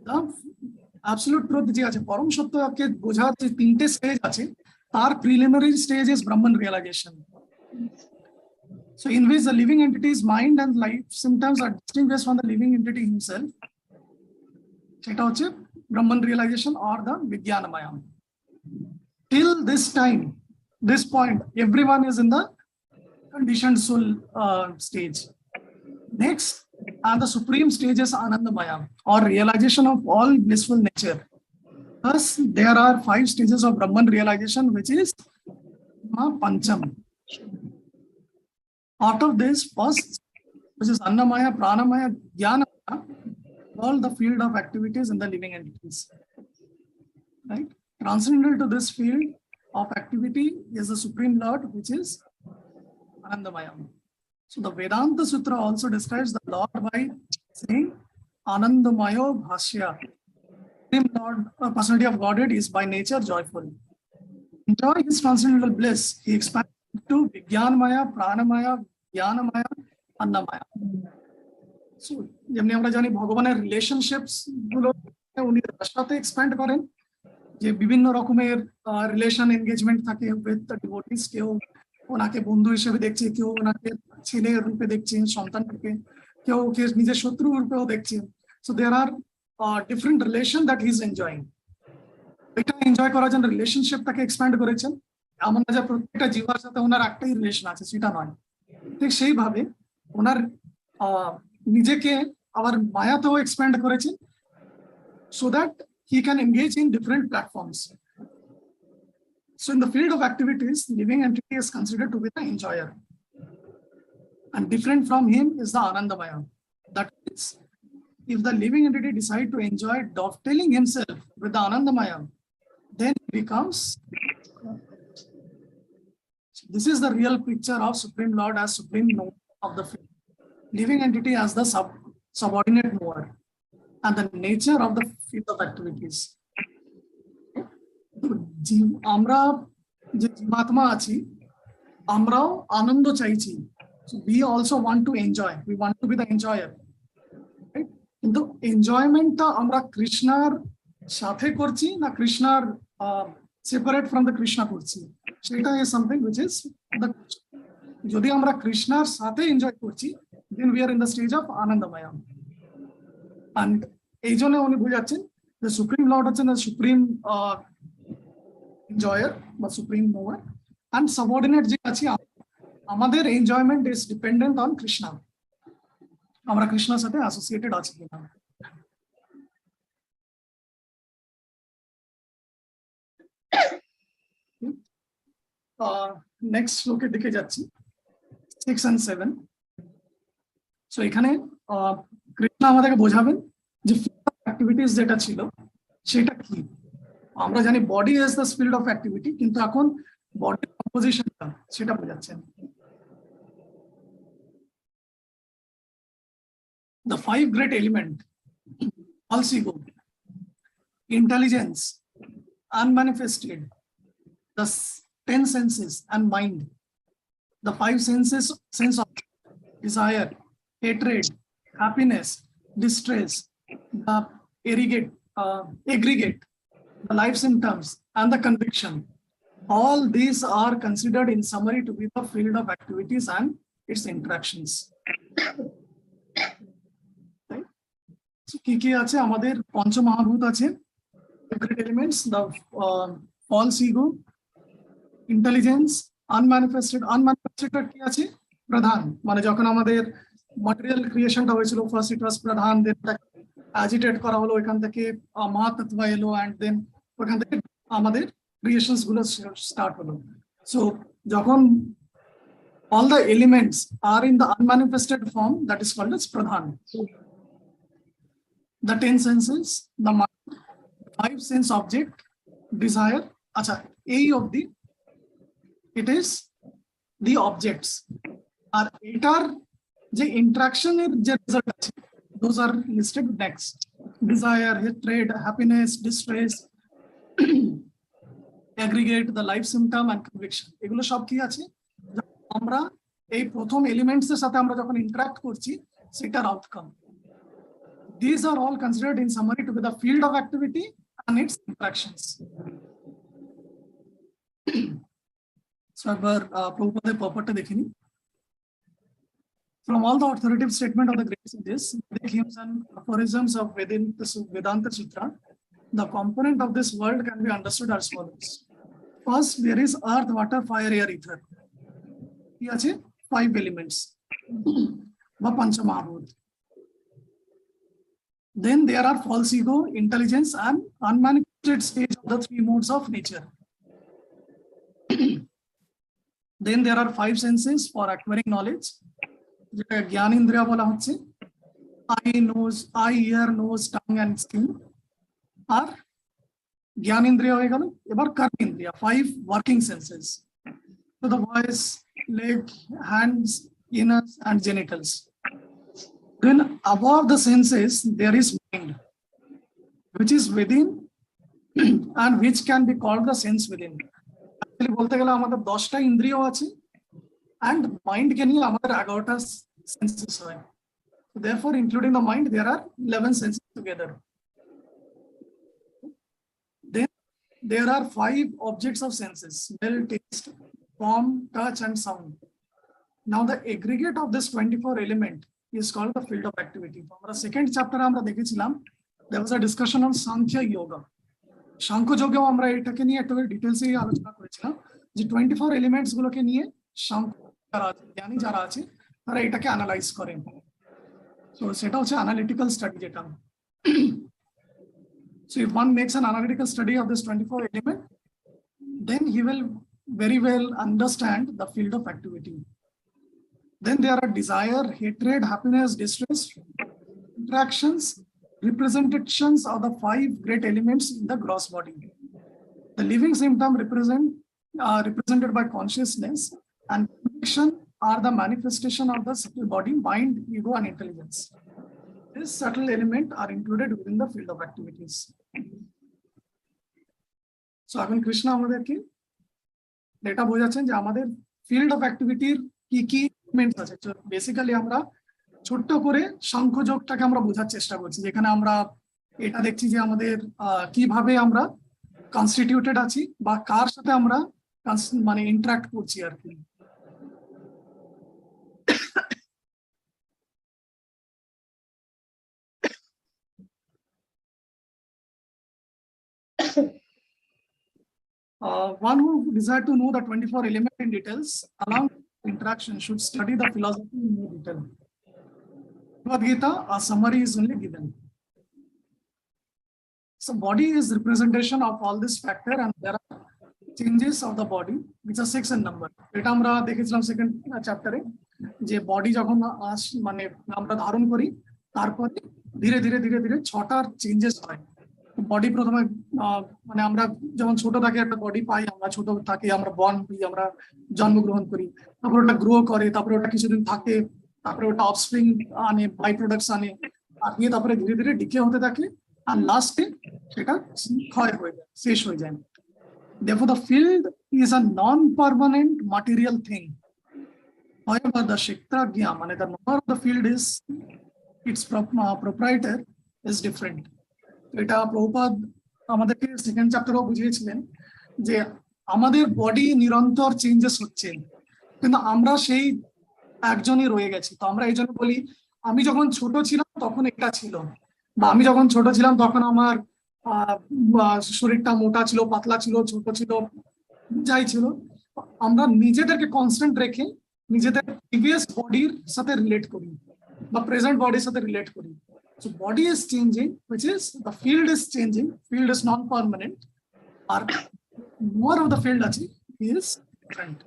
the absolute truth যে আছে, পরম সত্যকে বোঝার যে তিনটে স্টেজ আছে, তার preliminary stage is Brahman realization. So in which the living entity's mind and life symptoms are distinguished from the living entity himself. সেটা হচ্ছে Brahman realization or the Vijnanamaya. Till this time, this point, everyone is in the conditioned soul stage. Next, and the supreme stage is Anandamaya, or realization of all blissful nature. Thus, there are 5 stages of Brahman realization, which is Pancham. Out of this, first, which is Annamaya, Pranamaya, Jnanamaya, all the field of activities in the living entities. Right? Transcendental to this field of activity is the Supreme Lord, which is Anandamaya. So the Vedanta Sutra also describes the Lord by saying Anandamayo Bhashya. Supreme Lord, personality of Godhead, is by nature joyful. Enjoy his transcendental bliss. He expands to Vijnanamaya, Pranamaya, Jnanamaya, Annamaya. So যেমনি আমরা জানি ভগবানের relationships গুলো উনি তার সাথে expand করেন, যে বিভিন্ন রকমের রিলেশন এনগেজমেন্ট থাকে উইথ দ্য ডিভোটিস। কেউ ওনাকে বন্ধু হিসেবে দেখছে, কেউ ওনাকে ছেলে রূপে দেখছে, সন্তান রূপে, কেউ ওকে নিজের শত্রু রূপেও দেখছে। So there are different relation that he is enjoying. এটা এনজয় করার জন্য রিলেশনশিপটাকে এক্সপ্যান্ড করেছেন। এমন না যে প্রত্যেকটা জীবের সাথে ওনার একটাই রিলেশন আছে, সেটা নয়। ঠিক সেইভাবে ওনার নিজেকে আবার মায়াতেও এক্সপ্যান্ড করেছেন, so that he can engage in different platforms. So in the field of activities, living entity is considered to be the enjoyer, and different from him is the Anandamaya. That is, if the living entity decide to enjoy dovetailing himself with the Anandamaya, then he becomes. This is the real picture of Supreme Lord as Supreme Knower of the field, living entity as the subordinate knower, and the nature of the field of activities. আমরা যে জীবাত্মা আছি, আমরাও আনন্দ চাইছি। We also want to enjoy. We want to be the enjoyer. Right? কিন্তু এনজয়মেন্টটা আমরা কৃষ্ণার সাথে করছি না কৃষ্ণার সেপারেট ফ্রম দ্য কৃষ্ণা করছি, সেটা is something which is the যদি আমরা কৃষ্ণার সাথে এনজয় করছি, then we are in the stage of Anandamaya. And এই জন্য উনি বুঝাচ্ছেন যে সুপ্রিম লর্ড হচ্ছেন সুপ্রিম এনজয়ার বা সুপ্রিম নোয়ার, অ্যান্ড সাবঅর্ডিনেট যে আছি আমাদের enjoyment is dependent on Krishna, আমরা কৃষ্ণার সাথে অ্যাসোসিয়েটেড আছি কিনা। নেক্সট শ্লোকের দিকে যাচ্ছি, 6 and 7. সো এখানে কৃষ্ণ আমাদেরকে বোঝাবেন যে অ্যাক্টিভিটিস যেটা ছিল সেটা কি। আমরা জানি body is the field of activity, কিন্তু এখন বডির কম্পোজিশনটা সেটা বোঝাচ্ছেন। The 5 great element, false ego, intelligence, unmanifested, the 10 senses and mind, the 5 senses, sense of desire, hatred, happiness, distress, the aggregate, the life symptoms, and the conviction. All these are considered in summary to be the field of activities and its interactions. কি কি আছে আমাদের? পঞ্চমহাভূত আছে, great elements, the false ego, intelligence, unmanifested কি আছে? প্রধান, মানে যখন আমাদের ম্যাটেরিয়াল ক্রিয়েশনটা হয়েছিল, ফার্স্ট ইট ওয়াজ প্রধান, দেন অ্যাজিটেট করা হলো, এখান থেকে মহাতত্ত্ব এলো, অ্যান্ড দেন ওখান থেকে আমাদের ক্রিয়েশনস গুলো স্টার্ট হলো। সো যখন all the elements are in the unmanifested form, that is called as pradhan. The 10 senses, the mind, 5 sense object, desire, acha ei of the, it is the objects, আর এটার যে ইন্টারাকশনের যে result আছে, those are listed next. Desire, hatred, happiness, distress, aggregate, the life symptom and conviction, এগুলো সব কি আছে? আমরা এই প্রথম এলিমেন্টস এর সাথে আমরা যখন ইন্টারঅ্যাক্ট করছি, সেটার outcome. These are all considered in summary to be the field of activity and its interactions. So একবার প্রভুপাদের purport দেখিনি. From all the authoritative statement of the great sages, Vedic hymns and aphorisms of Vedanta Sutra, the component of this world can be understood as follows. First, there is earth, water, fire, air, ether. কি আছে? 5 elements. বা পঞ্চমহাভূত. Then there are false ego, intelligence, and unmanifested stage of the 3 modes of nature. Then there are 5 senses for acquiring knowledge. যেটা জ্ঞান ইন্দ্রিয় বলা হচ্ছে, eye, ear, nose, tongue and skin. আর জ্ঞান ইন্দ্রিয় হয়ে গেল। এবার কর্ম ইন্দ্রিয়, 5 working senses. So the voice, leg, hands, anus and genitals. Then above the senses there is mind, which is within and which can be called the sense within. Actually বলতে গেলে আমাদের 10টা ইন্দ্রিয় আছে and mind কে নিয়ে আমাদের 11টা senses হয়. Therefore, including the mind, there are 11 senses together. Then there are 5 objects of senses: smell, taste, form, touch and sound. Now the aggregate of this 24 element is called the field of activity. Our second chapter আমরা দেখেছিলাম, there was a discussion on Sankhya Yoga. Samkhya যোগেও আমরা এটাকে নিয়ে একটা ডিটেইলসে আলোচনা করেছিলাম যে 24 elements গুলোকে নিয়ে সাংখ্য যারা আছে, জ্ঞানী যারা আছে, তারা এটাকে অ্যানালাইজ করেন। সো সেটা হচ্ছে অ্যানালিটিক্যাল স্টাডি যেটা। So if one makes an analytical study of this 24 element, then he will very well understand the field of activity. Then there are desire, hatred, happiness, distress, interactions, representations of the 5 great elements in the gross body. The living symptom represented by consciousness and conviction are the manifestation of the subtle body, mind, ego and intelligence. These subtle elements are included within the field of activities. So এখন কৃষ্ণ আমাদেরকে এটা বোঝাচ্ছেন যে আমাদের field of অ্যাক্টিভিটির কি কি elements আছে। Basically আমরা ছোট্ট করে সাংখ্যযোগটাকে আমরা বোঝার চেষ্টা করছি, যেখানে আমরা এটা দেখছি যে আমাদের কিভাবে আমরা কনস্টিটিউটেড আছি বা কার সাথে আমরা মানে ইন্টারঅ্যাক্ট করছি আর কি। One who desire to know the 24 elements in details along with interaction should study the philosophy in more detail. Bhagavad Gita, a summary is only given. So body is representation of all this factor and there are changes of the body which are 6 in number. এটা আমরা দেখেছিলাম second চ্যাপ্টারে যে body যখন মানে আমরা ধারণ করি তারপরে ধীরে ধীরে ধীরে ধীরে 6টার চেঞ্জেস হয়। বডি প্রথমে মানে আমরা যখন ছোট থাকি একটা বডি পাই, আমরা ছোট থাকি, আমরা বর্ন হই, আমরা জন্মগ্রহণ করি, তারপর ওটা গ্রো করে, তারপরে ওটা কিছুদিন থাকে, তারপরে ওটা অফস্প্রিং আনে, বাই প্রোডাক্টস আনে, আর নিয়ে তারপরে ধীরে ধীরে ডিকে হতে থাকে আর লাস্টে সেটা ক্ষয় হয়ে যায়, শেষ হয়ে যায়। Therefore, the field is a non-permanent material thing. However, the Kshetrajna, মানে the knower of the field is its proprietor is different. এটা প্রভুপাদ আমাদেরকে সেকেন্ড চ্যাপ্টারেও বুঝিয়েছিলেন যে আমাদের বডি নিরন্তর চেঞ্জেস হচ্ছে, কিন্তু আমরা সেই একজনই রয়ে গেছি। তো আমরা এই জন্য বলি আমি যখন ছোট ছিলাম তখন এটা ছিল, বা আমি যখন ছোট ছিলাম তখন আমার শরীরটা মোটা ছিল, পাতলা ছিল, ছোট ছিল, যাই ছিল। আমরা নিজেদেরকে কনস্ট্যান্ট রেখে নিজেদের প্রিভিয়াস বডির সাথে রিলেট করি বা প্রেজেন্ট বডির সাথে রিলেট করি। So body is changing, which is the field is changing. Field is non-permanent. Or more of the field is different.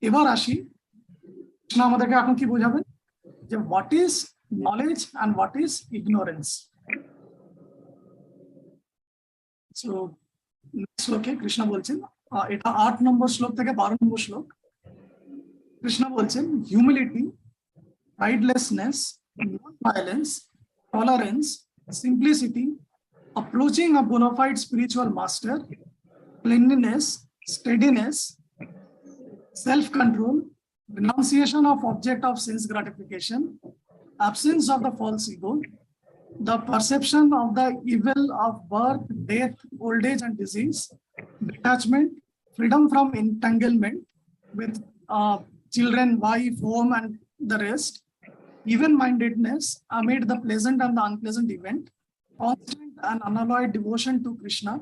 এবার আসি, কৃষ্ণ আমাদেরকে এখন কি বোঝাবেন যে what is knowledge and what is ignorance. So next শ্লোকে কৃষ্ণ বলছেন, এটা 8 নম্বর শ্লোক থেকে 12 নম্বর শ্লোক। কৃষ্ণ বলছেন humility, pridelessness, non-violence, tolerance, simplicity, approaching a bona fide spiritual master, cleanliness, steadiness, self-control, renunciation of object of sense gratification, absence of the false ego, the perception of the evil of birth, death, old age, and disease, detachment, freedom from entanglement with children, wife, home, and the rest, even-mindedness amid the pleasant and the unpleasant event, constant and unalloyed devotion to Krishna,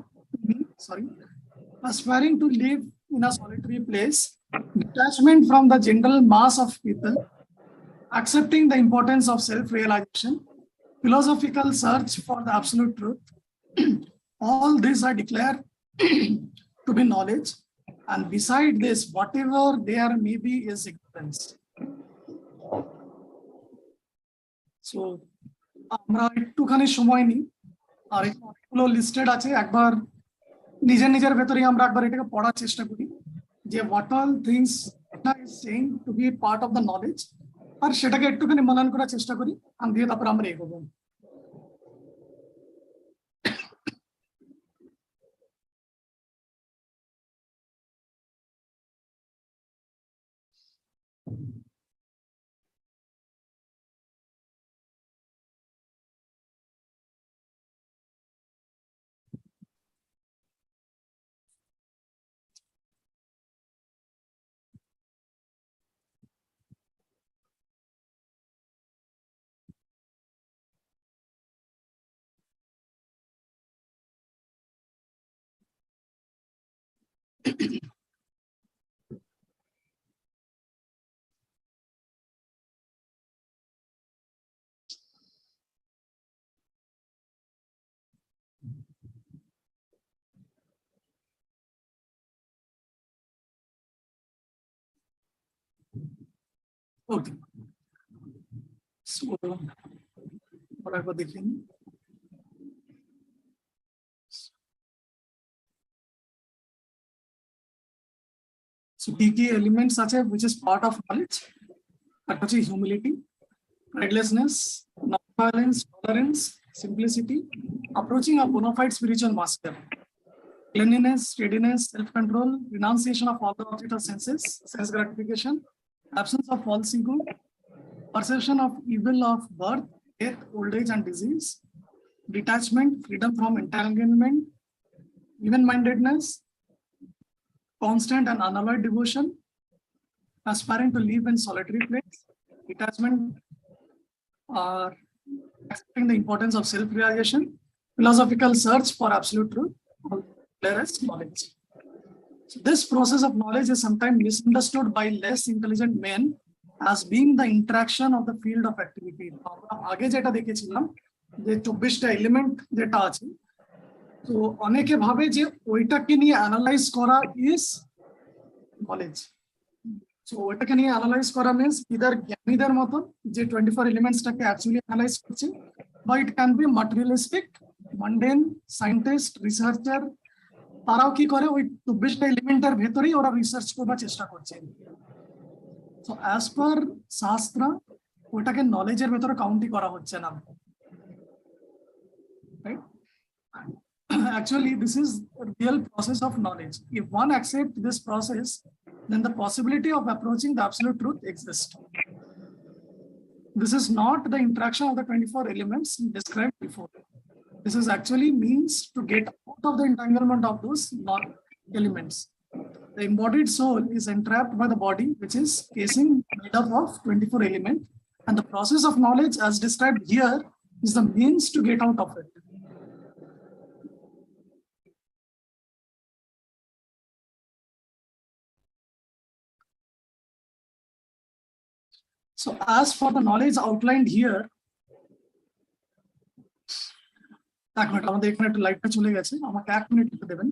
aspiring to live in a solitary place, detachment from the general mass of people, accepting the importance of self-realization, philosophical search for the absolute truth. All these are declared to be knowledge, and beside this, whatever there may be is ignorance. So আমরা একটুখানি সময় নিই, আর অনেকগুলো listed আছে, একবার নিজের নিজের ভেতরেই আমরা একবার এটাকে পড়ার চেষ্টা করি যে what all things is saying to be part of the knowledge, আর সেটাকে একটুখানি মনন করার চেষ্টা করি, আর দিয়ে তারপর আমরা এগোবো। Okay. So, একবার দেখে নিই। So, key elements such as which is part of knowledge, that is humility, pridelessness, non-violence, tolerance, simplicity, approaching a bona fide spiritual master, cleanliness, steadiness, self-control, renunciation of all the object of senses, sense gratification, absence of false ego, perception of evil of birth, death, old age, and disease, detachment, freedom from entanglement, even-mindedness, constant and unalloyed devotion, aspiring to live in solitary place, detachment, accepting the importance of self-realization, philosophical search for absolute truth, clear as knowledge. So this process of knowledge is sometimes misunderstood by less intelligent men as being the interaction of the field of activity. আগে যেটা দেখেছিলাম যে 24টা element যেটা আছে, তো অনেকে ভাবে যে ওইটাকে নিয়ে অ্যানালাইজ করা ইজ নলেজ। সো ওইটাকে নিয়ে অ্যানালাইজ করা মিন্স ইদার জ্ঞানীদের মতন যে 24 এলিমেন্টসটাকে অ্যাকচুয়ালি অ্যানালাইজ করছে, বা it can be materialistic, mundane, scientist, researcher, তারাও কি করে ওই 24টা এলিমেন্টের ভেতরেই ওরা রিসার্চ করার চেষ্টা করছে। সো অ্যাজ পার শাস্ত্র ওটাকে নলেজের ভেতরে কাউন্টই করা হচ্ছে না, right? Actually, this is a real process of knowledge. If one accepts this process, then the possibility of approaching the absolute truth exists. This is not the interaction of the 24 elements described before. This is actually means to get out of the entanglement of those elements. The embodied soul is entrapped by the body, which is casing made up of 24 elements, and the process of knowledge, as described here, is the means to get out of it. So as for the knowledge outlined here, এক minute, আমাদের এখানে একটু লাইটটা চলে গেছে, আমাকে 1 minute একটু দেবেন।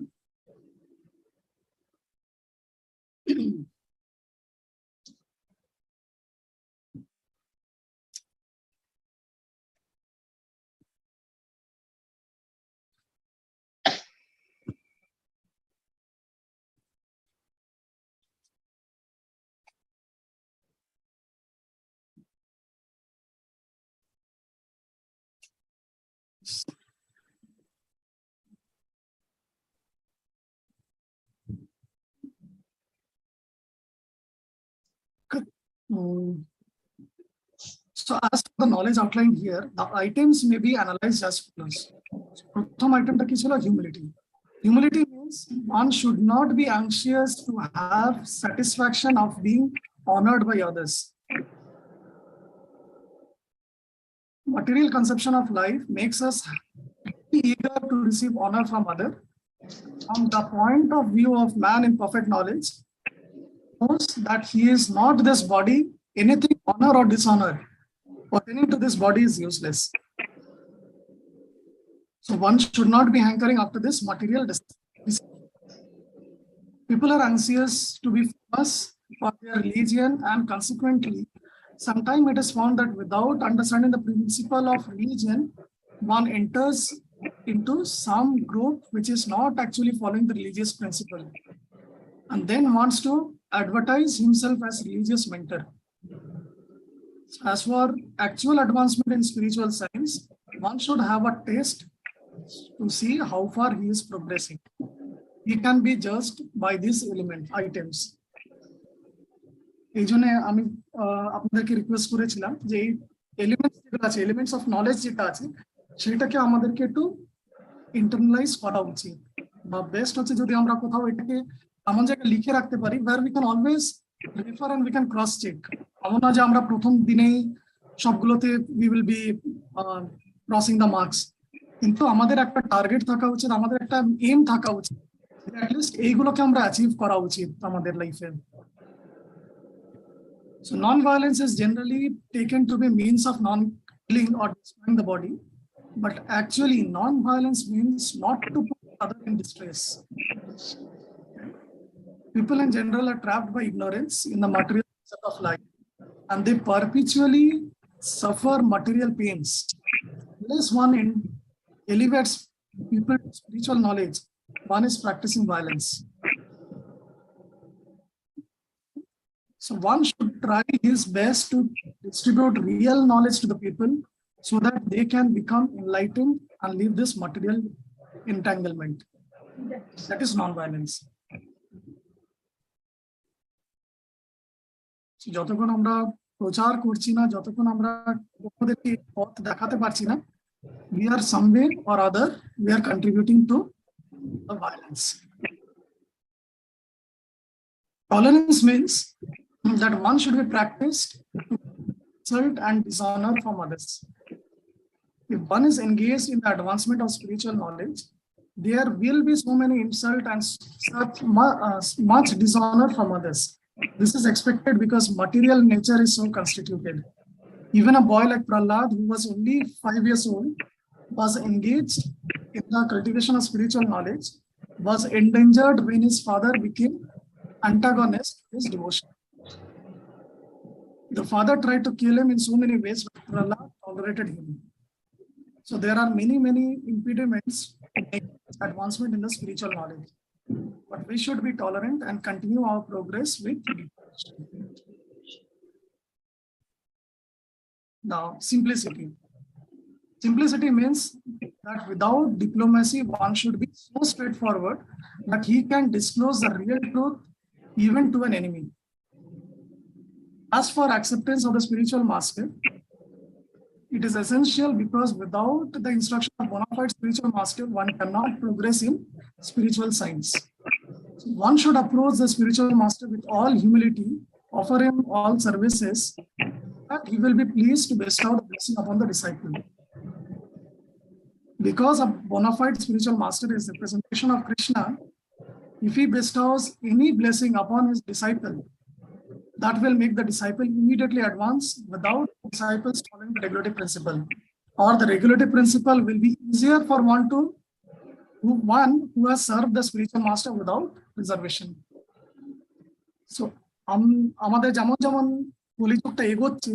So as for the knowledge outlined here, the items may be analyzed as follows. প্রথম আইটেমটা কি ছিল? Humility. Humility means one should not be anxious to have satisfaction of being honored by others. Material conception of life makes us eager to receive honor from others. From the point of view of man in perfect knowledge, knows that he is not this body, anything honor or dishonor pertaining to this body is useless. So one should not be hankering after this material. People are anxious to be famous for their religion, and consequently, sometimes it is found that without understanding the principle of religion, one enters into some group which is not actually following the religious principle, and then wants to advertise himself as religious mentor. As for actual advancement in spiritual science, one should have a taste to see how far he is progressing. He can be judged by these items. এই জন্য আমি আপনাদেরকে request করেছিলাম যে এই elements যেগুলো আছে, elements of knowledge যেটা আছে, সেটাকে আমাদেরকে একটু ইন্টারনালাইজ করা উচিত, বা বেস্ট হচ্ছে যদি আমরা কোথাও এটাকে এমন জায়গায় লিখে রাখতে পারি where we can always refer and we can cross check. এমন না যে আমরা প্রথম দিনেই সবগুলোতে we will be crossing the marks, কিন্তু আমাদের একটা টার্গেট থাকা উচিত, আমাদের একটা এম থাকা উচিত, অ্যাটলিস্ট এইগুলোকে আমরা অ্যাচিভ করা উচিত আমাদের লাইফে। So non-violence is generally taken to be means of non-killing or destroying the body, but actually non-violence means not to put other in distress. People in general are trapped by ignorance in the material concept of life, and they perpetually suffer material pains. Unless one elevates people to spiritual knowledge, one is practicing violence. So one should try his best to distribute real knowledge to the people so that they can become enlightened and leave this material entanglement. That is non-violence. যতক্ষণ আমরা প্রচার করছি না, যতক্ষণ আমরা অন্যদেরকে পথ দেখাতে পারছি না, we are some way or other we are contributing to the violence. Tolerance means that one should be practiced to insult and dishonor from others. If one is engaged in the advancement of spiritual knowledge, there will be so many insult and such much dishonor from others. This is expected because material nature is so constituted. Even a boy like Prahlad, who was only 5 years old, was engaged in the cultivation of spiritual knowledge, was endangered when his father became antagonist to his devotion. The father tried to kill him in so many ways, but Prahlad tolerated him. So there are many impediments to make advancement in the spiritual knowledge. But we should be tolerant and continue our progress with devotion. Now, simplicity. Simplicity means that without diplomacy, one should be so straightforward that he can disclose the real truth even to an enemy. As for acceptance of the spiritual master, it is essential because without the instruction of bona fide spiritual master, one cannot progress in spiritual science. So one should approach the spiritual master with all humility, offer him all services, and he will be pleased to bestow the blessing upon the disciple. Because a bona fide spiritual master is the representation of Krishna, if he bestows any blessing upon his disciple, that will make the disciple immediately advance without disciples following the regulative principle. Or the regulative principle will be easier for one who has served the spiritual master without reservation. So, আমাদের যেমন যেমন কলিযুগটা এগোচ্ছে,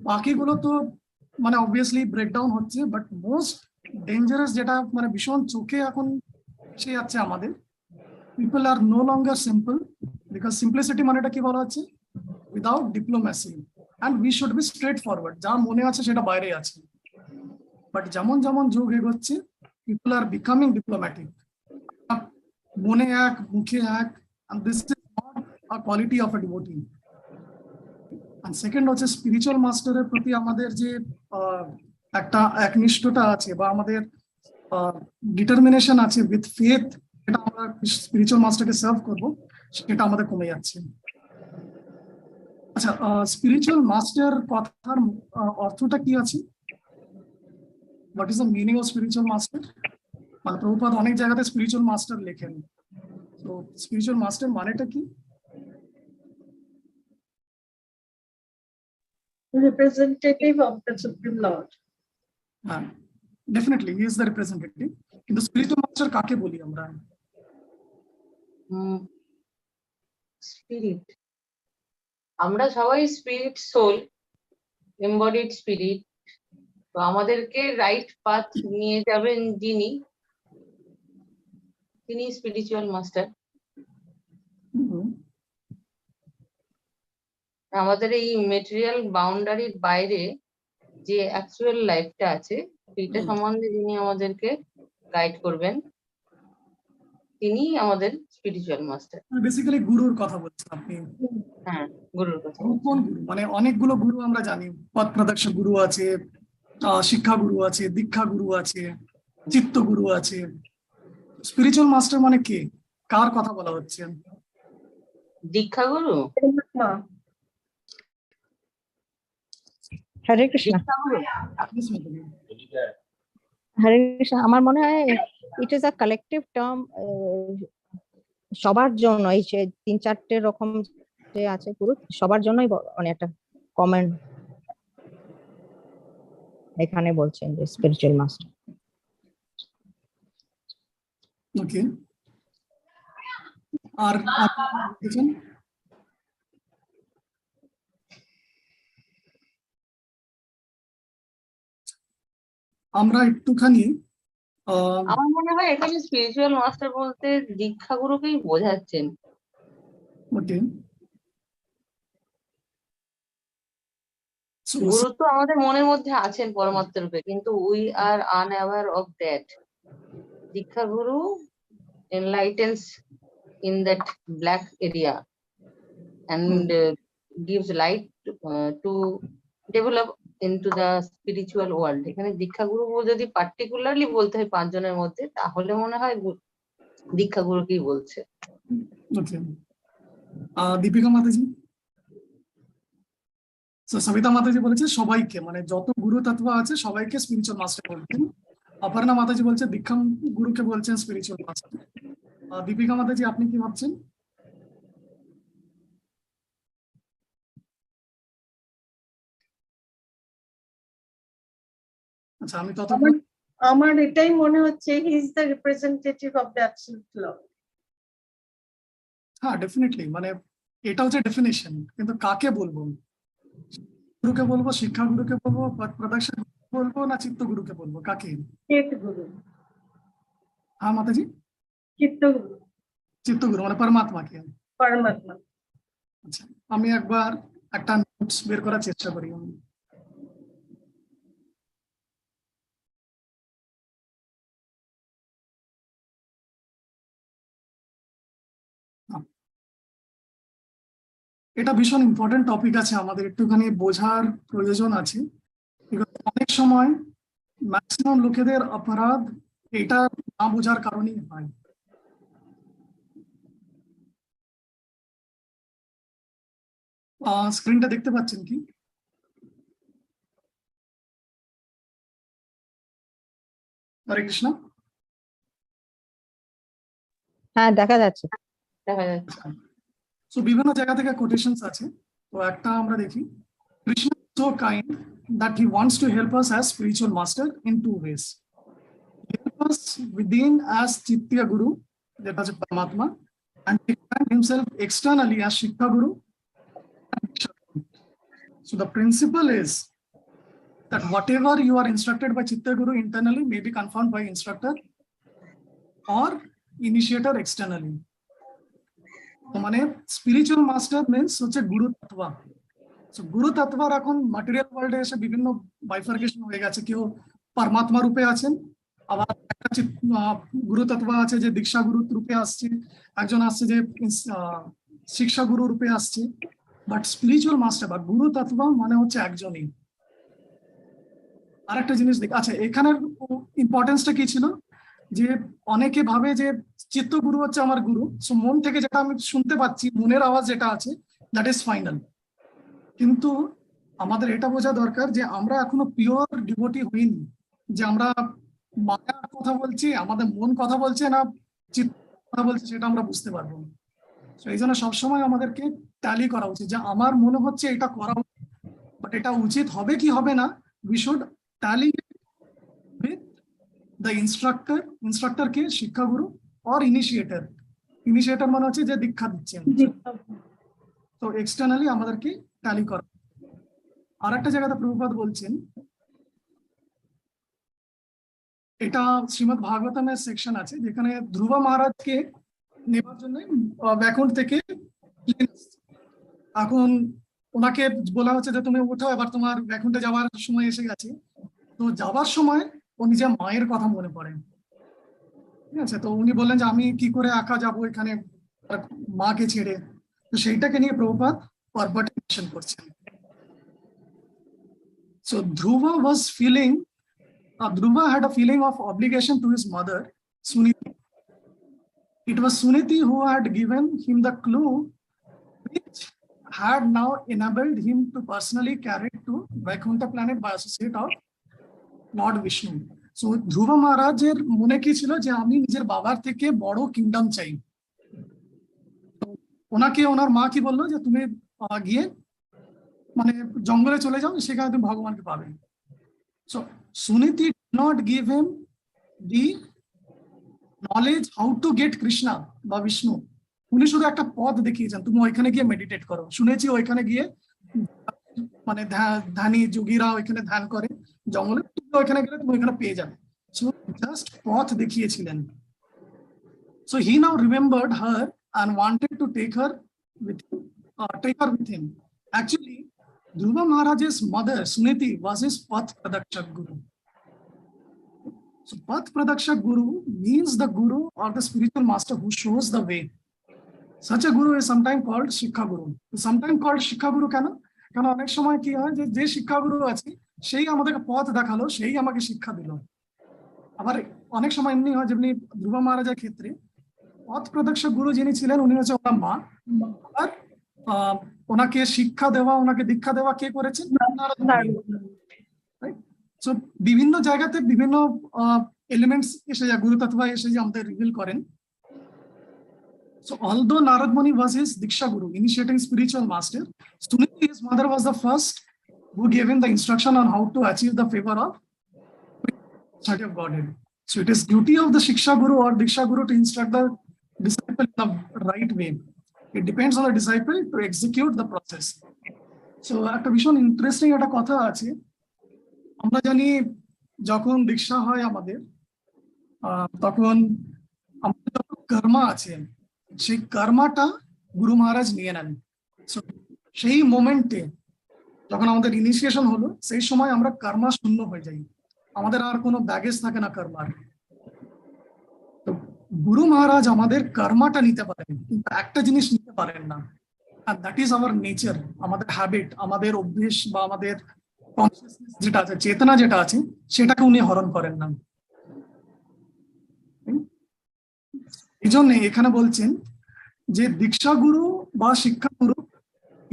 বাকিগুলো তো মানে obviously breakdown হচ্ছে, but most dangerous যেটা মানে ভীষণ চোখে এখন এসে যাচ্ছে আমাদের, people are no longer simple, because simplicity মানেটা কি বলা হচ্ছে, without diplomacy, and we should be straightforward, যা মনে আছে সেটা বাইরে আছে। বাট যেমন যেমন যুগ এগোচ্ছে, people are becoming diplomatic, মনে এক মুখে এক, and this is not a quality of a devotee. আর সেকেন্ড হচ্ছে স্পিরিচুয়াল মাস্টারের প্রতি আমাদের যে একটা একনিষ্ঠতা আছে বা আমাদের ডিটারমিনেশন আছে উইথ ফেথ, এটা আমরা স্পিরিচুয়াল মাস্টারকে সার্ভ করবো, সেটা আমাদের কমে যাচ্ছে। আচ্ছা, স্পিরিচুয়াল মাস্টার কথার অর্থটা কি আছে? What is the meaning of spiritual master? মানে প্রভুপাদ অনেক জায়গাতে স্পিরিচুয়াল মাস্টার লেখেন, তো স্পিরিচুয়াল মাস্টার মানেটা কি? Representative of the Supreme Lord. হ্যাঁ, definitely he is the representative, কিন্তু স্পিরিচুয়াল মাস্টার কাকে বলি আমরা? স্পিরিট, আমরা সবাই স্পিরিট, সোল, এমবডিড স্পিরিট। তো আমাদেরকে রাইট পাথ নিয়ে যাবেন যিনি, তিনি স্পিরিচুয়াল মাস্টার। আমাদের এই মেটেরিয়াল বাউন্ডারির বাইরে যে অ্যাকচুয়াল লাইফটা আছে সেটা সম্বন্ধে যিনি আমাদেরকে গাইড করবেন, তিনি আমাদের স্পিরিচুয়াল মাস্টার। বেসিক্যালি গুরুর কথা বলছেন আপনি? হ্যাঁ, গুরুর কথা। কোন গুরু? মানে অনেকগুলো গুরু আমরা জানি, পথ প্রদর্শক গুরু আছে, শিক্ষা গুরু আছে, দীক্ষা গুরু আছে, চিত্ত গুরু আছে। স্পিরিচুয়াল মাস্টার মানে কে? কার কথা বলা হচ্ছে? দীক্ষা গুরু, হরে কৃষ্ণ। দীক্ষা গুরু। হরে কৃষ্ণ। আমার মনে হয় it is a collective term, সবার জন্য। এই যে 3-4টে রকম যে আছে গুরু, সবার জন্যই মানে একটা কমন এখানে বলছেন যে স্পিরিচুয়াল মাস্টার। ওকে, আর বলছেন? আমরা একটুখানি আমার মনে হয় এখানে স্পিরিচুয়াল মাস্টার বলতে দীক্ষা গুরুকেই বোঝাচ্ছেন। ওকে, গুরু তো আমাদের মনের মধ্যে আছেন পরমাত্ম রূপে, কিন্তু we are unaware of that. দীক্ষা গুরু enlightens in that black area and gives light to develop into the spiritual world. এখানে দীক্ষা গুরু যদি পার্টিকুলারলি বলতে হয় 5 জনের মধ্যে, তাহলে মনে হয় দীক্ষা গুরুকেই বলছে। ওকে, দীপিকা মাতাজি, সবিতা মাতাজি বলেছে সবাইকে, মানে যত গুরু তত্ত্ব আছে সবাইকে স্পিরিচুয়াল মাস্টার বলছেন। অপর্ণা মাতাজি বলছে দীক্ষা গুরুকে বলছেন স্পিরিচুয়াল মাস্টার। দীপিকা মাতাজি, আপনি কি ভাবছেন? আচ্ছা, আমি ততক্ষণ আমার এটাই মনে হচ্ছে হি is the representative of the absolute Lord. হ্যাঁ, ডেফিনেটলি, মানে এটা হচ্ছে ডেফিনেশন, কিন্তু কাকে বলবো? গুরুকে বলবো, শিক্ষা গুরুকে বলবো, পথ প্রদর্শক বলবো, না চিত্ত গুরুকে বলবো? কাকে? চিত্ত গুরু। হ্যাঁ মাতাজি, চিত্ত গুরু, চিত্ত গুরু মানে পরমাত্মাকে। পরমাত্মা। আচ্ছা, আমি একবার একটা নোটস বের করার চেষ্টা করি। এটা ভীষণ ইম্পর্টেন্ট টপিক আছে, আমাদের একটুখানি বোঝার প্রয়োজন আছে। অনেক সময় ম্যাক্সিমাম লোকেদের অপরাধ এটা না বোঝার কারণেই হয়। স্ক্রিনটা দেখতে পাচ্ছেন কি? হরে কৃষ্ণ। হ্যাঁ, দেখা যাচ্ছে। দেখা যাচ্ছে। সো বিভিন্ন জায়গা থেকে কোটেশনস আছে, তো একটা আমরা দেখি। Krishna so kind that he wants to help us as spiritual master in 2 ways. Help us within as Chitya Guru, that is Paramatma, and expand himself externally as Shiksha Guru. So the principle is that whatever you are instructed by Chitta Guru internally may be confirmed by instructor or initiator externally. তো মানে spiritual master means হচ্ছে গুরু তত্ত্ব। So গুরু তত্ত্ব এখন material ওয়ার্ল্ডে এসে বিভিন্ন bifurcation হয়ে গেছে। কেউ পরমাত্মা রূপে আছেন, আবার একটা গুরু তত্ত্ব আছে যে দীক্ষা গুরু রূপে আসছে, একজন আসছে যে শিক্ষা গুরু রূপে আসছে। বাট স্পিরিচুয়াল মাস্টার বা গুরু তত্ত্ব মানে হচ্ছে একজনই। আরেকটা জিনিস দেখ, আচ্ছা এখানের ইম্পর্টেন্সটা কি ছিল, যে অনেকে ভাবে যে চিত্ত গুরু হচ্ছে আমার গুরু, সো মন থেকে যেটা আমি শুনতে পাচ্ছি, মনের আওয়াজ যেটা আছে, দ্যাট ইজ ফাইনাল। কিন্তু আমাদের এটা বোঝা দরকার যে আমরা এখনো পিওর ডিভোটি হইনি, যে আমরা মায়ার কথা বলছি, আমাদের মন কথা বলছে না চিত্ত কথা বলছে, সেটা আমরা বুঝতে পারবো না। তো এই জন্য সবসময় আমাদেরকে ট্যালি করা উচিত, যে আমার মনে হচ্ছে এটা করা উচিত, বাট এটা উচিত হবে কি হবে না, we should tally with the instructor কে, শিক্ষাগুরু অর ইনিশিয়েটর। ইনিশিয়েটর মানে হচ্ছে যে দীক্ষা দিচ্ছেন। তো এক্সটার্নালি আমাদেরকে ট্যালি করা। আর একটা জায়গাতে প্রভুপাদ বলছেন, এটা শ্রীমদ ভাগবতমের সেকশন আছে, যেখানে ধ্রুব মহারাজকে নেবার জন্য ব্যাকুণ্ঠ থেকে এখন ওনাকে বলা হচ্ছে যে তুমি উঠো, এবার তোমার ব্যাকুণ্ঠে যাওয়ার সময় এসে গেছে। তো যাবার সময় ও নিজের মায়ের কথা মনে পড়ে, ঠিক আছে? তো উনি বললেন যে আমি কি করে একা যাবো এখানে মাকে ছেড়ে। তো সেইটাকে নিয়ে প্রভুপাদ পারপার্টেশন করছেন। So Dhruva had a feeling of obligation to his mother, Suniti. It was Suniti who had given him the clue, which had now enabled him to personally carry it to Vaikuntha planet by associate of Lord Vishnu. So Dhruva Maharajer মনে কি ছিল, যে আমি নিজের বাবার থেকে বড় kingdom চাই। তো ওনাকে ওনার মা কি বললো, যে তুমি গিয়ে মানে জঙ্গলে চলে যাও, সেখানে তুমি ভগবানকে পাবে। So Suniti did not give him the knowledge how to get Krishna বা বিষ্ণু। উনি শুধু একটা পথ দেখিয়েছেন, তুমি ওইখানে গিয়ে মেডিটেট করো। শুনেছি ওইখানে গিয়ে মানে ধ্যানী যোগীরা ওইখানে ধ্যান করে জঙ্গলে, তুমি ওইখানে গেলে তুমি ওইখানে পেয়ে যাবে। সো জাস্ট পথ দেখিয়েছিলেন। So he now remembered her and wanted to take her with him. Actually, Dhruva Maharaj's mother Suniti was his Path Pradakshak Guru. So Path Pradakshak Guru means the Guru or the spiritual master who shows the way. Such a Guru is sometimes called Shikha Guru. Sometimes called Shikha Guru কেন? কারণ অনেক সময় কি হয়, যে শিক্ষা গুরু আছে সেই আমাদেরকে পথ দেখালো, সেই আমাকে শিক্ষা দিল। আবার অনেক সময় এমনি হয়, যেমনি ধ্রুব মহারাজের ক্ষেত্রে পথ প্রদর্শক গুরু যিনি ছিলেন উনি হচ্ছে ওনার মা। আর ওনাকে শিক্ষা দেওয়া, ওনাকে দীক্ষা দেওয়া কে করেছেন? সো বিভিন্ন জায়গাতে বিভিন্ন এলিমেন্টস এসে যায়, গুরু তত্ত্ব এসে যে আমাদের রিভিল করেন। So although Narad Muni was his Diksha Guru, initiating spiritual master, Suniti, his mother, was the first who gave him the instruction on how to achieve the favor of study of Godhead. So it is duty of the Shiksha Guru or Diksha Guru to instruct the disciple in the right way. It depends on the disciple to execute the process. So একটা ভীষণ interesting একটা কথা আছে, আমরা জানি যখন দীক্ষা হয় আমাদের, তখন আমাদের যখন কর্মা আছে, সেই কর্মাটা গুরু মহারাজ নিয়ে নেন। সেই মোমেন্টে যখন আমাদের ইনিশিয়েশন হলো, সেই সময় আমরা কর্মা শূন্য হয়ে যাই, আমাদের আর কোনো ব্যাগেজ থাকে না কর্মার। তো গুরু মহারাজ আমাদের কর্মাটা নিতে পারেন, কিন্তু একটা জিনিস নিতে পারেন না, আর দ্যাট ইজ আওয়ার নেচার, আমাদের হ্যাবিট, আমাদের অভ্যেস বা আমাদের কনসিয়াসনেস যেটা আছে, চেতনা যেটা আছে, সেটাকে উনি হরণ করেন না। এই জন্য এখানে বলছেন যে দীক্ষা গুরু বা শিক্ষা গুরু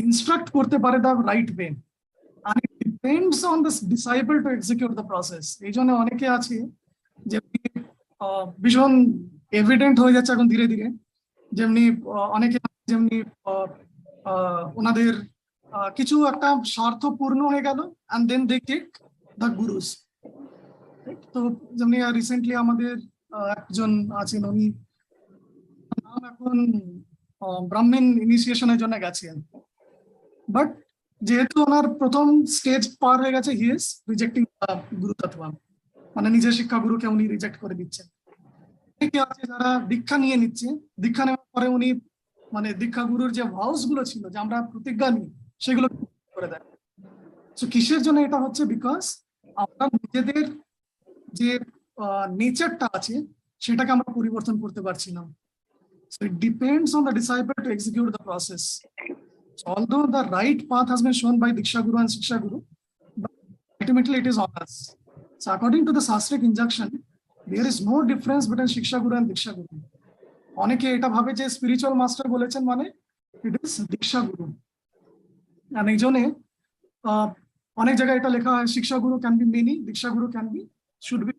ইনস্ট্রাক্ট করতে পারে the right way, and it depends on the disciple to execute the process. এই জন্য অনেকে আছে যে ভীষণ এভিডেন্ট হয়ে যাচ্ছে এখন ধীরে ধীরে, যেমনি অনেকে যেমনি ওনাদের কিছু একটা স্বার্থ পূর্ণ হয়ে গেল and then they take the gurus. তো যেমনি রিসেন্টলি আমাদের একজন আছেন, উনি নাম এখন ব্রাহ্মণ ইনিশিয়েশনের জন্য গেছেন, বাট যেহেতু ওনার প্রথম স্টেজ পার হয়ে গেছে, হি ইজ রিজেক্টিং গুরু তত্ত্ব, মানে নিজের শিক্ষা গুরুকে উনি রিজেক্ট করে দিচ্ছেন। অনেকে আছে যারা দীক্ষা নিয়ে নিচ্ছে, দীক্ষা নেওয়ার পরে উনি মানে দীক্ষা গুরুর যে ভাউস গুলো ছিল, যে আমরা প্রতিজ্ঞা নিই, সেগুলো করে দেয়। সো কিসের জন্য এটা হচ্ছে? বিকজ আমরা নিজেদের যে নেচারটা আছে সেটাকে আমরা পরিবর্তন করতে পারছি না। So it depends on the disciple to execute the process. So although the right path has been shown by Diksha Guru and Shiksha Guru, but ultimately it is on us. So according to the Sastric injunction, there is no difference between Shiksha Guru and Diksha Guru. অনেকে এটা ভাবে যে spiritual master বলেছেন মানে it is দীক্ষা গুরু, আর এই জন্যে অনেক জায়গায় এটা লেখা হয় শিক্ষা গুরু ক্যান বি মেনি, দীক্ষা গুরু ক্যান বি শুড বি,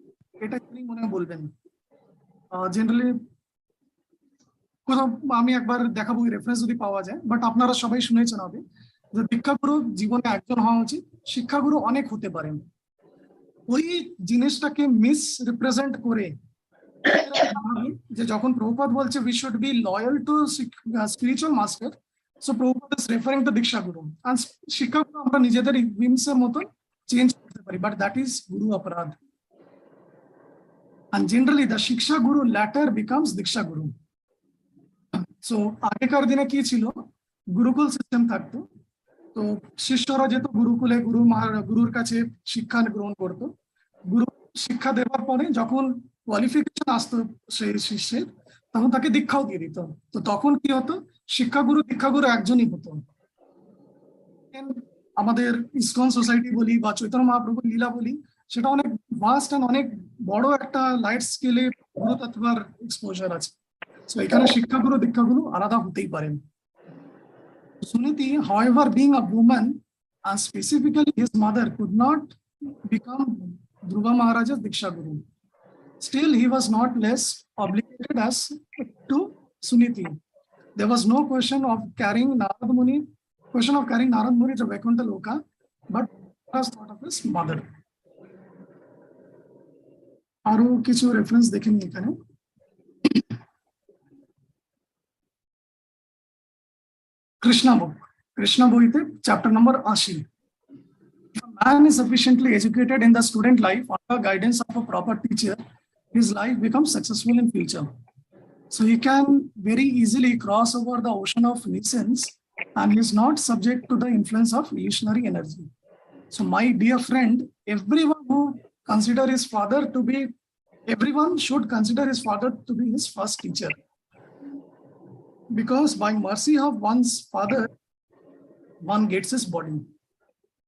এটা মনে হয় বলবেন। জেনারেলি কোথাও আমি একবার দেখাবো রেফারেন্স যদি পাওয়া যায়, বাট আপনারা সবাই শুনেছেন হবে যে দীক্ষা গুরু জীবনে একজন হওয়া উচিত, শিক্ষা গুরু অনেক হতে পারেন। ওই জিনিসটাকে মিস রিপ্রেজেন্ট করে যে যখন প্রভুপাদ বলছে we should be loyal to spiritual master, so Prabhupada is referring two দীক্ষা গুরু, আর শিক্ষা গুরু আমরা নিজেদের উইমসের মতো চেঞ্জ করতে পারি, বাট দ্যাট ইজ গুরু অপরাধ। And generally the Shiksha Guru later becomes Diksha Guru. So আগেকার দিনে কি ছিল, গুরুকুল সিস্টেম থাকতো, তো শিষ্যরা যেত গুরুকুলে, গুরুর কাছে শিক্ষা গ্রহণ করতো। গুরু শিক্ষা দেওয়ার পরে যখন কোয়ালিফিকেশন আসতো সেই শিষ্যের, তখন তাকে দীক্ষাও দিয়ে দিত। তো তখন কি হতো, শিক্ষা গুরু দীক্ষা গুরু একজনই হতো। আমাদের ইসকন সোসাইটি বলি বা চৈতন্য মহাপ্রভুর লীলা বলি, সেটা অনেক ভাস্ট এন্ড অনেক বড় একটা লাইট স্কেলে গুরুতত্ত্বার এক্সপোজার আছে। সো এখানে শিক্ষা গুরু দীক্ষা গুরু আলাদা হতেই পারেন। Suniti, however, being a woman and specifically his mother could not become Dhruva Maharaja's Diksha Guru. Still, he was not less obligated as to Suniti. There was no question of carrying Narad Muni to Vaikuntha Loka, but was thought of his mother. আরো কিছু reference দেখে নিই এখানে। কৃষ্ণ বইতে chapter number 80, if a man is sufficiently educated in the student life under guidance of a proper teacher, his life becomes successful in future. So he can very easily cross over the ocean of nescience and he is not subject to the influence of illusionary energy. So my dear friend, everyone should consider his father to be his first teacher. Because by mercy of one's father, one gets his body.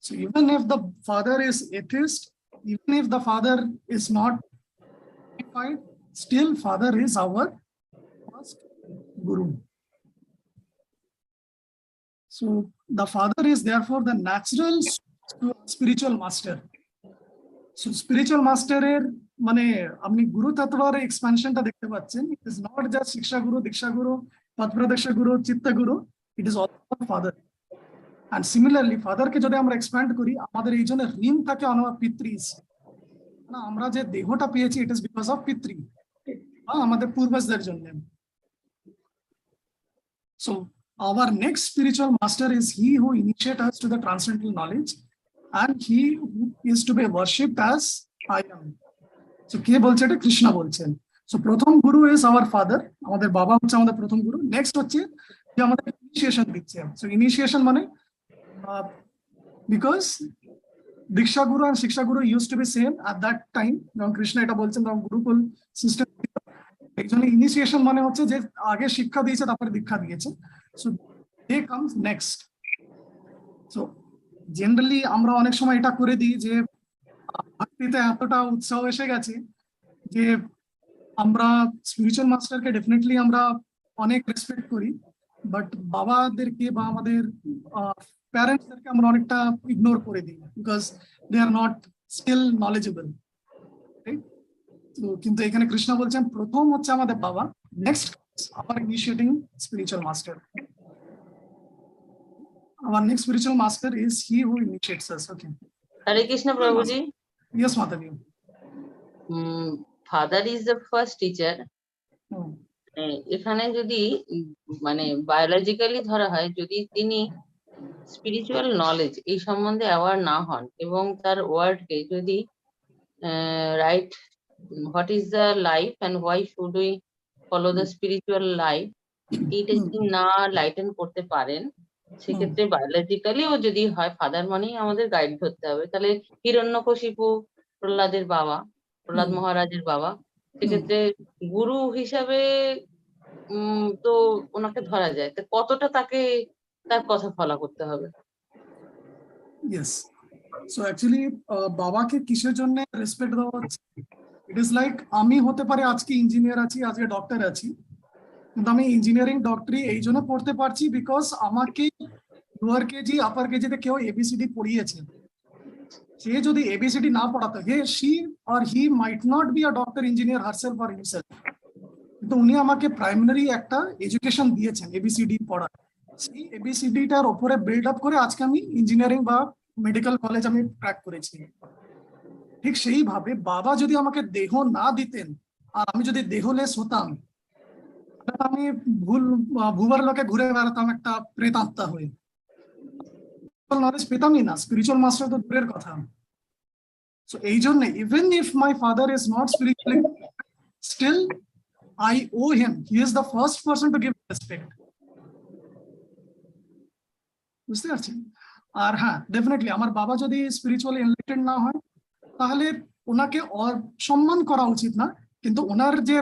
So even if the father is atheist, even if the father is not qualified, still father is our first guru. So the father is therefore the natural spiritual master. So spiritual master এর মানে আপনি গুরু তত্ত্বের এক্সপ্যানশনটা দেখতে পাচ্ছেন, ইট is not just শিক্ষা গুরু, দীক্ষা গুরু, পদপ্রদর্শ গুরু, চিত্ত গুরু, it is also father. And similarly, ফাদারকে যদি আমরা এক্সপ্যান্ড করি, আমাদের এই জন্য ঋণ থাকে অনবা পিতৃস, না আমরা যে দেহটা পেয়েছি ইট ইজ বিকজ অফ পিতৃ, আমাদের পূর্বজদের জন্য। So our next spiritual master is he who initiates us to the transcendental knowledge, and he is to be worshipped as I am. So কে বলছে এটা? কৃষ্ণ বলছেন। সো প্রথম গুরু ইজ আওয়ার ফাদার, আমাদের বাবা হচ্ছে আমাদের প্রথম গুরু। নেক্সট হচ্ছে যে আমাদের ইনিশিয়েশন দিচ্ছে। সো ইনিশিয়েশন মানে বিকজ দীক্ষা গুরু আর শিক্ষা guru use to be same at that time, যখন কৃষ্ণ এটা বলছেন তখন গুরুকুল সিস্টেম, এই জন্য ইনিশিয়েশন মানে হচ্ছে যে আগে শিক্ষা দিয়েছে তারপরে দীক্ষা দিয়েছে। So they comes next. So generally আমরা অনেক সময় এটা করে দিই যে ভক্তিতে এতটা উৎসাহ এসে গেছে যে আমরা স্পিরিচুয়াল মাস্টারকে ডেফিনেটলি আমরা অনেক রেসপেক্ট করি, বাট বাবাদেরকে বা আমাদের প্যারেন্টসদেরকে আমরা অনেকটা ইগনোর করে দিই because they are not still knowledgeable, right? তো কিন্তু এখানে কৃষ্ণ বলছেন প্রথম হচ্ছে আমাদের বাবা, নেক্সট আমার initiating spiritual master. Our next spiritual master is he who initiates us. Okay. Hare Krishna Prabhuji. Yes, Mataji. Father is the first teacher. এখানে যদি মানে বায়োলজিক্যালি ধরা হয়, যদি তিনি স্পিরিচুয়াল নলেজ এই সম্বন্ধে অ্যাওয়ার না হন এবং তার ওয়ার্ডকে যদি right what is the life and why should we follow the spiritual life, এইটা যদি না লাইটেন করতে পারেন, সেক্ষেত্রে বায়োলজিক্যালি ও যদি হয় ফাদার মানেই আমাদের গাইড ধরতে হবে। তাহলে হিরণ্যকশিপু প্রহ্লাদের বাবা, প্রহ্লাদ মহারাজের বাবা, সেক্ষেত্রে গুরু হিসাবে তো ওনাকে ধরা যায়। তো কতটা তাকে তার কথা ফলো করতে হবে। ইয়েস, সো অ্যাকচুয়ালি বাবাকে কিসের জন্য রেসপেক্ট দেওয়া হচ্ছে? ইট ইজ লাইক আমি হতে পারে আজকে ইঞ্জিনিয়ার আছি, আজকে ডক্টর আছি, কিন্তু আমি ইঞ্জিনিয়ারিং ডক্টরি এই জন্য পড়তে পারছি বিকজ আমাকে লোয়ার কেজি আপার কেজিতে কেউ এবিসিডি পড়িয়েছে। সে যদি এবিসিডি না পড়াতো, she or he mite not be a doctor, engineer herself or himself, কিন্তু উনি আমাকে প্রাইমারি একটা এডুকেশন দিয়েছেন এবিসিডি পড়া। সেই এবিসিডিটার উপরে বিল্ড আপ করে আজকে আমি ইঞ্জিনিয়ারিং বা মেডিকেল কলেজ আমি ক্র্যাক করেছি। ঠিক সেইভাবে বাবা যদি আমাকে দেহ না দিতেন আর আমি যদি দেহলেস হতাম, তাহলে আমি ভুবার লোকে ঘুরে বেড়াতাম একটা প্রেতাত্মা হয়ে, নলেজ পেতামই না, স্পিরিচুয়াল মাস্টার তো দূরের কথা। সো এই জন্য even if my father is not spiritually, still I owe him. He is the first person to give respect. বুঝতে পারছেন? আর হ্যাঁ, ডেফিনেটলি আমার বাবা যদি স্পিরিচুয়ালি এনলাইটেড না হয় তাহলে ওনাকে অসম্মান করা উচিত না, কিন্তু ওনার যে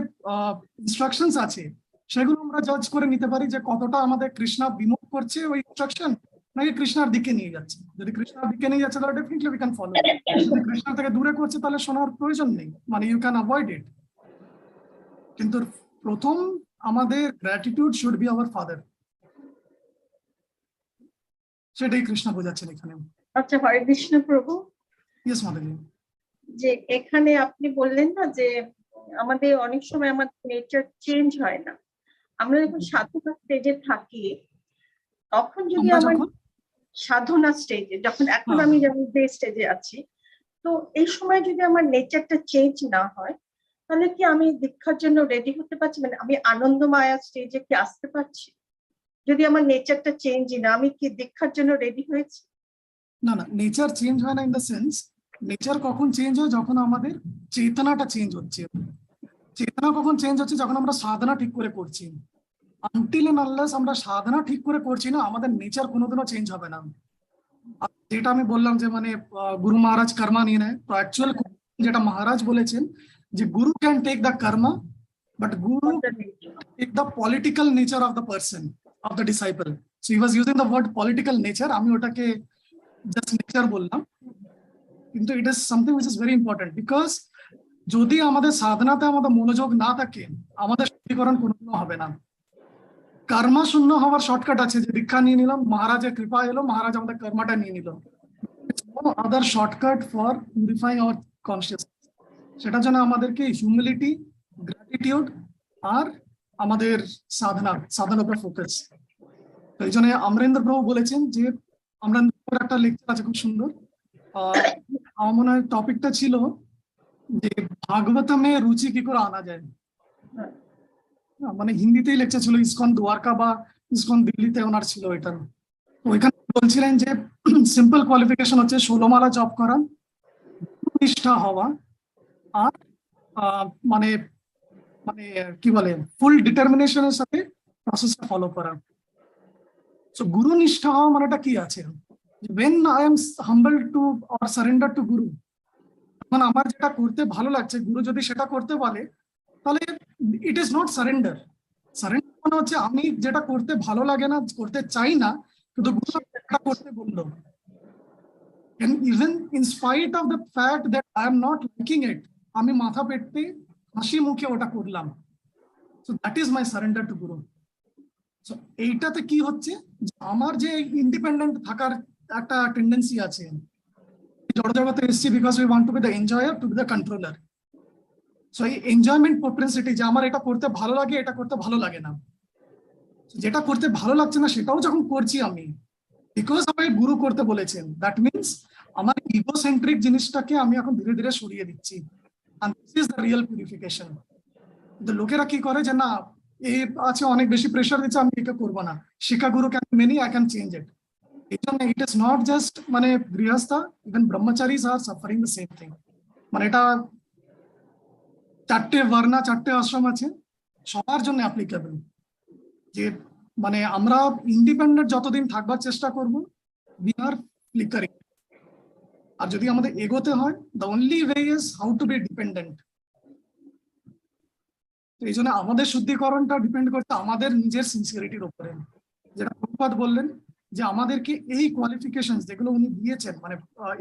ইনস্ট্রাকশনস আছে সেগুলো আমরা জাজ করে নিতে পারি যে কতটা আমাদের কৃষ্ণা বিমুখ করছে ওই ইনস্ট্রাকশন, নাকি কৃষ্ণার দিকে নিয়ে যাচ্ছে। যদি কৃষ্ণার দিকে নিয়ে যাচ্ছে তাহলে ডেফিনেটলি উই ক্যান ফলো। যদি কৃষ্ণার থেকে দূরে করছে তাহলে শোনার প্রয়োজন নেই, মানে ইউ ক্যান অ্যাভয়েড ইট। কিন্তু প্রথম আমাদের gratitude should be hour father, সেটাই কৃষ্ণ বোঝাচ্ছেন এখানে। আচ্ছা, হরে কৃষ্ণ প্রভু। ইয়েস মাতাজি। যে এখানে আপনি বললেন না যে আমাদের অনেক সময় আমাদের নেচার চেঞ্জ হয় না, আমরা যখন সাধনা স্টেজে থাকি তখন যদি আমার সাধনা স্টেজে, যখন এখন আমি যেমন যে স্টেজে আছি, তো এই সময় যদি আমার নেচারটা চেঞ্জ না হয় তাহলে কি আমি দীক্ষার জন্য রেডি হতে পারছি? মানে আমি আনন্দমায়া স্টেজে কি আসতে পারছি? যদি আমার নেচারটা চেঞ্জই না, আমি কি দীক্ষার জন্য রেডি হয়েছি? না না, নেচার চেঞ্জ হয় না ইন দ্য সেন্স, নেচার কখন চেঞ্জ হয়? যখন আমাদের চেতনাটা চেঞ্জ হচ্ছে। চেতনা কখন চেঞ্জ হচ্ছে? যখন আমরা সাধনা ঠিক করে করছি। আনটিল এন্ড আনলেস আমরা সাধনা ঠিক করে করছি না, আমাদের নেচার কোনোদিনও চেঞ্জ হবে না। যেটা আমি বললাম যে মানে গুরু মহারাজ কর্মা নিয়ে নেয়, তো অ্যাকচুয়াল যেটা মহারাজ বলেছেন যে guru can take the karma, but Guru take the political nature of the person, of the disciple. So he was using the word political nature. আমি ওটাকে just nature বললাম, কিন্তু it is something which is very important because যদি আমাদের সাধনাতে আমাদের মনোযোগ না থাকে আমাদের শুদ্ধিকরণ কোনোদিনও হবে না। কর্মা শূন্য হওয়ার শর্টকাট আছে, যে দীক্ষা নিয়ে নিলাম, মহারাজের কৃপা এলো, মহারাজ আমাদের কর্মাটা নিয়ে নিল। No other shortcut for purifying our consciousness. সেটার জন্য আমাদেরকে হিউমিলিটি, গ্র্যাটিটিউড আর আমাদের সাধনার উপর ফোকাস। তো এই জন্য অমরেন্দ্র প্রভু বলেছেন যে, অমরেন্দ্র একটা লেকচার আছে খুব সুন্দর, আমার মনে হয় টপিকটা ছিল যে ভাগবতমে রুচি কি করে আনা যায়। মানে হিন্দিতেই লেকচার ছিল, ইসকন দ্বারকা বা ইসকন দিল্লিতে ওনার ছিল এটা। ওইখানে বলছিলেন যে সিম্পল কোয়ালিফিকেশন হচ্ছে 16 মালা জপ করা, নিষ্ঠা হওয়া, আর মানে মানে কি বলে ফুল ডিটারমিনেশনের সাথে প্রসেসটা ফলো করা। সো গুরু নিষ্ঠা হওয়া মানেটা কি আছে? when I am humble to or surrender to Guru, মানে আমার যেটা করতে ভালো লাগছে গুরু যদি সেটা করতে বলে তাহলে ইট ইজ নট সারেন্ডার। সারেন্ডার মানে হচ্ছে আমি যেটা করতে ভালো লাগে না, করতে চাই না, কিন্তু গুরু সেটা করতে বললো, and even in spite of the fact that I am not liking it, আমি মাথা পেতে হাসি মুখে ওটা করলাম। So that is my surrender to Guru. So এইটাতে কি হচ্ছে, আমার যে ইন্ডিপেন্ডেন্ট থাকার একটা টেন্ডেন্সি আছে, জড়জগতে এসেছি because we want to be the enjoyer, to be the controller. So এই এনজয়মেন্ট প্রপেন্সিটি, যে আমার এটা করতে ভালো লাগে, এটা করতে ভালো লাগে না, যেটা করতে ভালো লাগছে না সেটাও যখন করছি আমি বিকজ আমাকে গুরু করতে বলেছেন, দ্যাট মিনস আমার ইগোসেন্ট্রিক জিনিসটাকে আমি এখন ধীরে ধীরে সরিয়ে দিচ্ছি। and this is the real purification. কিন্তু লোকেরা কি করে যে না, এই আছে অনেক বেশি প্রেশার দিচ্ছে, আমি এটা করবো না, শিক্ষা গুরু can many, I can change it. এই জন্য ইট ইজ নট জাস্ট মানে গৃহস্থা, ইভেন ব্রহ্মচারীজ are suffering the same thing. মানে এটা 4টে বর্ণ, 4টে আশ্রম আছে, সবার জন্য অ্যাপ্লিকেবল। যে মানে আমরা ইন্ডিপেন্ডেন্ট যতদিন থাকবার চেষ্টা করব, উই আর ফ্লিকারিং। আর যদি আমাদের এগোতে হয়, the only way is how to B dependent. এই জন্য আমাদের শুদ্ধিকরণটা ডিপেন্ড করছে আমাদের নিজের সিনসিয়ারিটির উপরে। যেটা প্রভুপাদ বললেন যে আমাদেরকে এই কোয়ালিফিকেশন যেগুলো উনি দিয়েছেন, মানে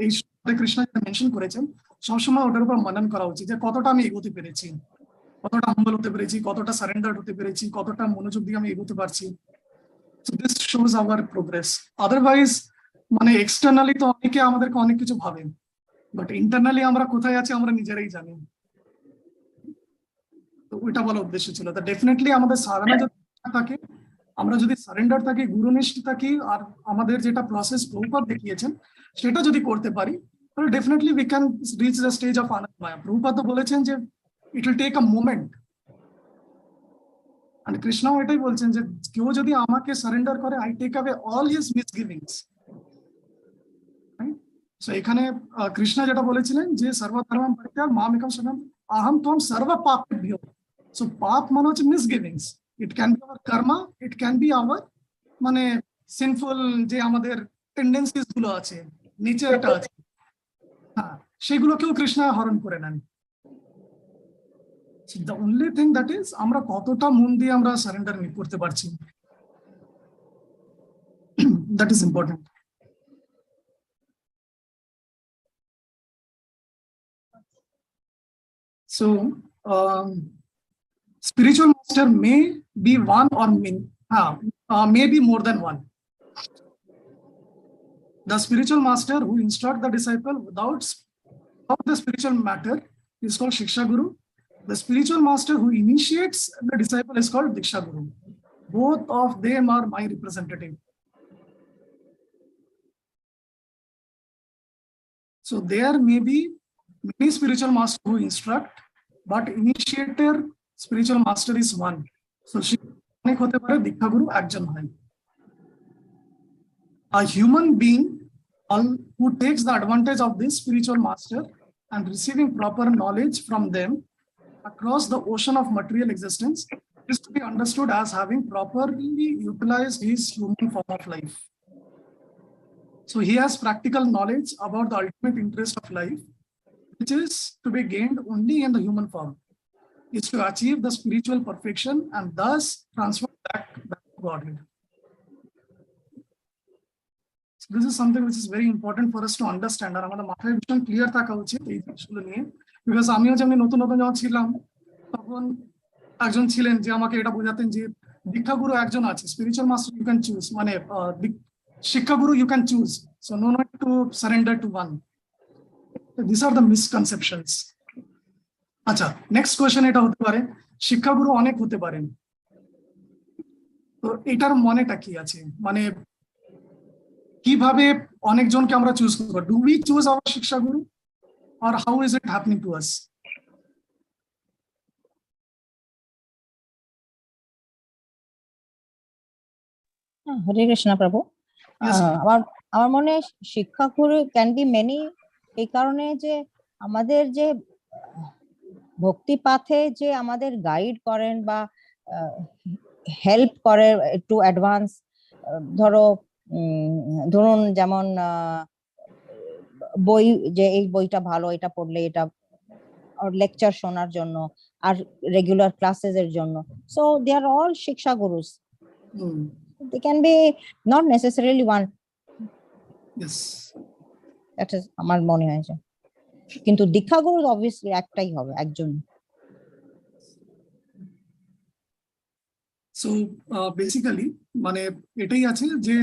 এই কৃষ্ণ মেনশন করেছেন, সবসময় ওটার উপর মনন করা উচিত যে কতটা আমি এগোতে পেরেছি, কতটা হাম্বল হতে পেরেছি, কতটা সারেন্ডার হতে পেরেছি, কতটা মনোযোগ দিয়ে আমি এগোতে পারছি। So this shows our progress. Otherwise, মানে এক্সটার্নালি তো অনেকে আমাদেরকে অনেক কিছু ভাবেন, বাট ইন্টারনালি আমরা কোথায় আছি আমরা নিজেরাই জানি। তো ওইটা বলার উদ্দেশ্য ছিল। তো ডেফিনেটলি আমাদের সাধনা যদি থাকে, আমরা যদি সারেন্ডার থাকি, গুরুনিষ্ঠ থাকি, আর আমাদের যেটা প্রসেস প্রভুপাদ দেখিয়েছেন সেটা যদি করতে পারি, তাহলে definitely we can reach the stage of আনন্দময়। প্রভুপাদ তো বলেছেন যে it will take a moment, আর কৃষ্ণও এটাই বলছেন যে কেউ যদি আমাকে সারেন্ডার করে, I take away all his misgivings. So এখানে কৃষ্ণ যেটা বলেছিলেন যে সর্বধর্ম পরিত্যাগ মাম একম শরণম আহম ত্বং সর্ব পাপেভ্যো। সো পাপ মানে হচ্ছে মিসগিভিংস। ইট can B hour Karma, it can B hour মানে সিনফুল যে আমাদের টেন্ডেন্সিস গুলো আছে, নেচারটা আছে, হ্যাঁ, সেগুলোকেও কৃষ্ণ হরণ করে নেন। The only thing that is আমরা কতটা মন দিয়ে আমরা সারেন্ডার করতে পারছি, that is important. So, spiritual master may be one or may be more than one. The spiritual master who instructs the disciple without the spiritual matter is called Shiksha Guru. The spiritual master who initiates the disciple is called Diksha Guru. Both of them are my representative. So there may be many spiritual masters who instruct, but initiator spiritual master is one. So অনেক হতে পারে, দীক্ষা গুরু একজন হয়। A human being who takes the advantage of this spiritual master and receiving proper knowledge from them across the ocean of material existence is to be understood as having properly utilized his human form of life. So he has practical knowledge about the ultimate interest of life, which is to be gained only in the human form, is to achieve the spiritual perfection and thus transfer back to Godhead. So this is something which is very important for us to understand. আর আমাদের মাথায় ভীষণ clear থাকা উচিত এই জিনিসগুলো নিয়ে, because আমিও যেমন নতুন নতুন যখন ছিলাম তখন একজন ছিলেন যে আমাকে এটা বোঝাতেন যে দীক্ষা গুরু একজন আছে, spiritual master you can choose, মানে শিক্ষা guru you can choose, so no not to surrender to one. These are the misconceptions. আচ্ছা, নেক্সট কোয়েশ্চেন এটা হতে পারে, শিক্ষাগুরু অনেক হতে পারেন, তো এটার মনেটা কি আছে, মানে কিভাবে অনেকজনকে আমরা চুজ করব? ডু উই চুজ আওয়ার শিক্ষাগুরু or how is it happening to us? Hare Krishna প্রভু। আমার মনে হয় শিক্ষাগুরু ক্যান বি মেনি, এই কারণে যে আমাদের যে ভক্তি পাথে যে আমাদের গাইড করেন বা হেল্প করে একটু অ্যাডভান্স, ধরুন যেমন বই, যে এই বইটা ভালো, এটা পড়লে এটা, লেকচার শোনার জন্য আর রেগুলার ক্লাসেস এর জন্য। সো দে আর অল শিক্ষা গুরুস। They can be not necessarily one. Yes. That is আমার মনে হয় যে, কিন্তু দীক্ষা গুরু অবভিয়াসলি একটাই হবে, একজন। So basically মানে এটাই আছে যে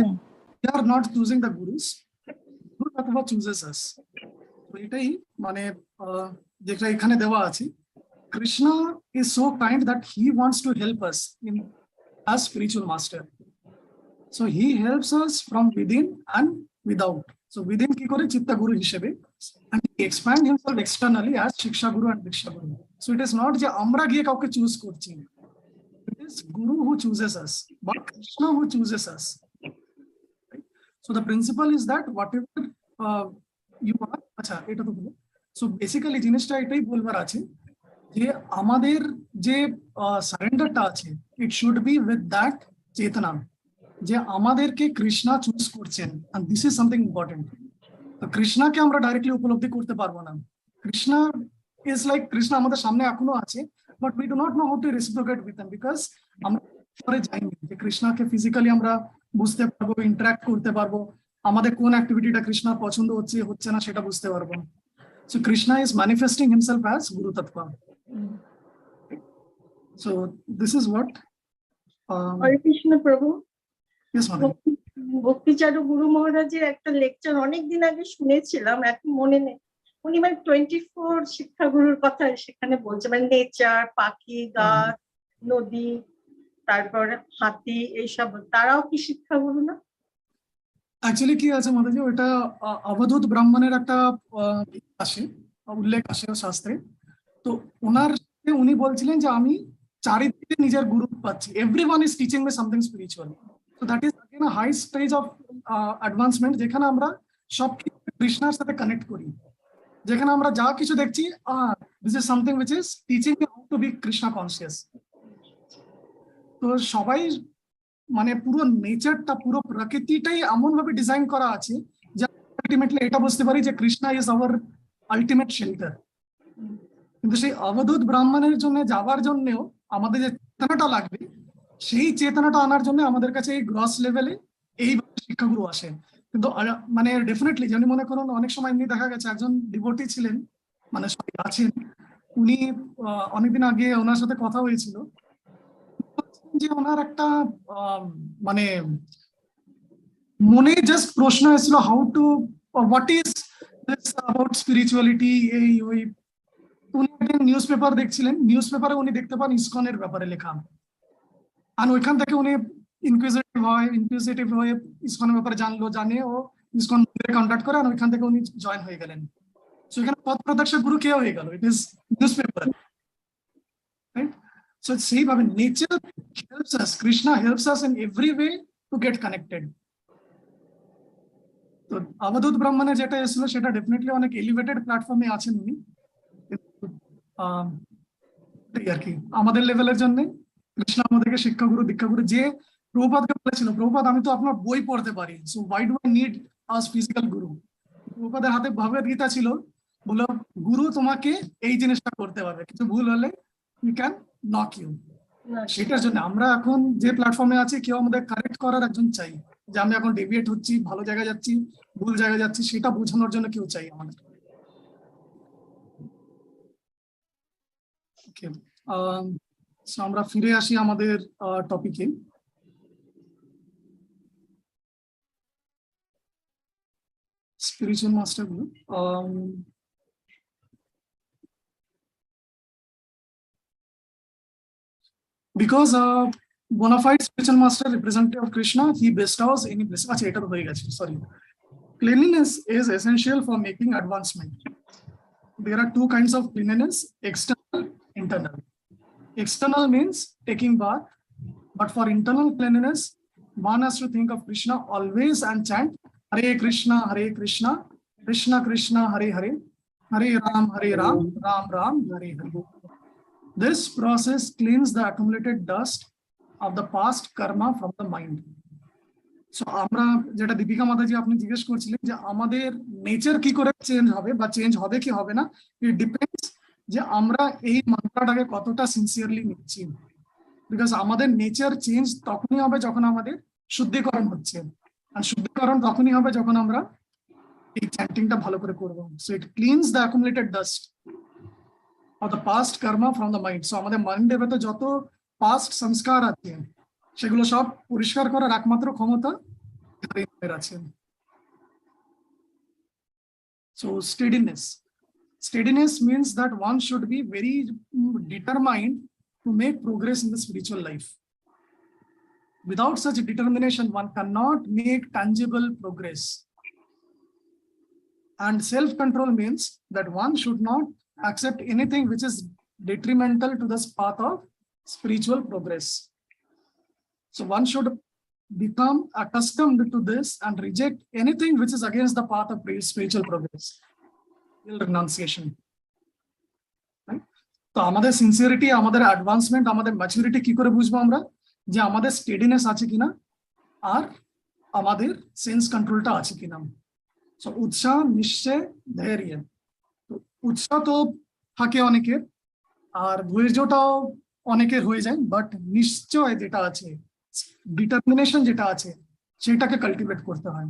we are not choosing the gurus, Guru Tattva chooses us. তো এটাই মানে যেটা এখানে দেওয়া আছে, Krishna is so kind that he wants to help us in as spiritual master. So he helps us from within and without. So within কি করে চিত্তা গুরু হিসেবে, and he expand himself externally as শিক্ষা গুরু and দীক্ষা গুরু. So it is not যে আমরা গিয়ে কাউকে choose করছি, it is Guru who chooses us, but Krishna who chooses us. Right? So the principle is that whatever you are, আচ্ছা এটা তো বলো। So basically জিনিসটা এটাই বলবার আছে যে আমাদের যে সারেন্ডারটা আছে, it should be with that চেতনা যে আমাদেরকে কৃষ্ণা চুজ করছেন, and this is something important. তো কৃষ্ণাকে আমরা ডাইরেক্টলি উপলব্ধি করতে পারবো না। কৃষ্ণা is like কৃষ্ণ আমাদের সামনে এখনো আছে, but we do not know how to reciprocate with them because আমরা পরে যাইনি যে কৃষ্ণাকে ফিজিক্যালি আমরা বুঝতে পারবো, ইন্টারাক্ট করতে পারবো, আমাদের কোন অ্যাক্টিভিটিটা কৃষ্ণার পছন্দ হচ্ছে হচ্ছে না সেটা বুঝতে পারবো। So Krishna is manifesting himself as গুরু তত্ত্ব। সো দিস ইজ হোয়াট হরে কৃষ্ণ প্রভু। Yes mother. ভক্তিচারু গুরু মহারাজের একটা লেকচার অনেকদিন আগে শুনেছিলাম, এখন মনে নেই। উনি মানে 24 শিক্ষাগুরুর কথা সেখানে বলছে, মানে নেচার, পাখি, গাছ, নদী, তারপর হাতি, এইসব, তারাও কি শিক্ষাগুরু না? অ্যাকচুয়ালি কি আছে মাতাজি, ওটা অবধূত ব্রাহ্মণের একটা আসে, উল্লেখ আসে শাস্ত্রে। তো ওনার সাথে উনি বলছিলেন যে আমি চারিদিকে নিজের গুরু পাচ্ছি, everyone is teaching me something spiritual. So that is again a high stage of advancement, যেখানে আমরা সব কৃষ্ণার সাথে কানেক্ট করি, যেখানে আমরা যা কিছু দেখছি this is something which is teaching me how to be Krishna conscious. তো সবাই মানে পুরো নেচারটা, পুরো প্রকৃতিটাই এমন ভাবে ডিজাইন করা আছে যে আলটিমেটলি এটা বুঝতে পারি যে Krishna is our ultimate shelter. কিন্তু সেই অবধূত ব্রাহ্মণের জন্য যাওয়ার জন্যও আমাদের যে চেতনাটা লাগবে, সেই চেতনাটা আনার জন্য আমাদের কাছে এই গ্রস লেভেলে এই শিক্ষাগুরু আসেন। কিন্তু মানে ডেফিনেটলি যেমন মনে করুন অনেক সময় এমনি দেখা গেছে একজন ডিভোটি ছিলেন, মানে সবাই আছেন, উনি অনেকদিন আগে ওনার সাথে কথা হয়েছিল যে ওনার একটা মানে মনে জাস্ট প্রশ্ন এসেছিল, how to what is this about spirituality. এই ওই উনি একদিন নিউজ পেপার দেখছিলেন, নিউজ পেপারে উনি দেখতে পান ইসকনের ব্যাপারে লেখা, আর ওইখান থেকে উনি ইনকুইজিটিভ হয়ে ইসকনের ব্যাপারে জানে ও ইসকন মন্দিরে কন্ট্যাক্ট করে, আর ওইখান থেকে উনি জয়েন হয়ে গেলেন। সো এখানে পথ প্রদর্শক গুরু কে হয়ে গেল? It is newspaper, right? So সেইভাবে nature helps us, Krishna helps us in every way to get connected. তো অবধূত ব্রাহ্মণের যেটা এসেছিল সেটা ডেফিনেটলি অনেক এলিভেটেড প্ল্যাটফর্মে আছেন উনি, আর কি আমাদের লেভেলের জন্য কৃষ্ণ আমাদেরকে শিক্ষাগুরু দীক্ষাগুরু, যে প্রভুপাদকে বলেছিল, প্রভুপাদ আমি তো আপনার বই পড়তে পারি, so why do I need us physical গুরু। প্রভুপাদের হাতে ভগবদ গীতা ছিল, বলল গুরু তোমাকে এই জিনিসটা করতে পারবে, কিছু ভুল হলে ইউ ক্যান নক ইউ। সেটার জন্য আমরা এখন যে প্ল্যাটফর্মে আছি, কেউ আমাদের কারেক্ট করার একজন চাই, যে আমি এখন ডেভিয়েট হচ্ছি, ভালো জায়গায় যাচ্ছি, ভুল জায়গায় যাচ্ছি, সেটা বোঝানোর জন্য কেউ চাই আমাদের। ওকে, সো আমরা ফিরে আসি আমাদের টপিকে। স্পিরিচুয়াল মাস্টার গুলো because a bona fide spiritual master representative of Krishna, he bestows any blessing. আচ্ছা এটা তো হয়ে গেছে, sorry. Cleanliness is essential for making advancement. There are two kinds of cleanliness: external, internal. External means taking bath, but for internal cleanliness, one has to think of Krishna always and chant Hare Krishna, Krishna Krishna, Hare Hare, Hare Ram, Ram Ram, Hare Hare. This process cleans the accumulated dust of the past karma from the mind. So আমরা যেটা দীপিকা মাতাজি আপনি জিজ্ঞেস করছিলেন যে আমাদের nature কি করে change হবে বা চেঞ্জ হবে কি হবে না, ইট ডিপেন্ডস যে আমরা এই মন্ত্রটাকে কতটা সিনসিয়ারলি নিচ্ছি। বিকজ আমাদের নেচার চেঞ্জ তখনই হবে যখন আমাদের শুদ্ধিকরণ হচ্ছে, আর শুদ্ধিকরণ তখনই হবে যখন আমরা এই চ্যান্টিংটা ভালো করে করবো। So it cleans the accumulated dust of the past karma from the mind. So আমাদের মাইন্ডের ভেতর যত পাস্ট সংস্কার আছে সেগুলো সব পরিষ্কার করার একমাত্র ক্ষমতা হৃদয়ের আছে। So steadiness means that one should be very determined to make progress in the spiritual life. Without such determination, one cannot make tangible progress. And self-control means that one should not accept anything which is detrimental to this path of spiritual progress. So one should become accustomed to this and reject anything which is against the path of spiritual progress. Renunciation. Right? তো আমাদের sincerity, আমাদের advancement, আমাদের maturity কি করে বুঝবো আমরা? যে আমাদের স্টেডিনেস আছে কিনা আর আমাদের সেন্স কন্ট্রোলটা আছে কিনা। সো উৎসাহ, নিশ্চয়, ধৈর্য। উৎসাহ তো থাকে অনেকের, আর ধৈর্যটাও অনেকের হয়ে যায়, বাট নিশ্চয় যেটা আছে, ডিটারমিনেশন যেটা আছে, সেটাকে কাল্টিভেট করতে হয়।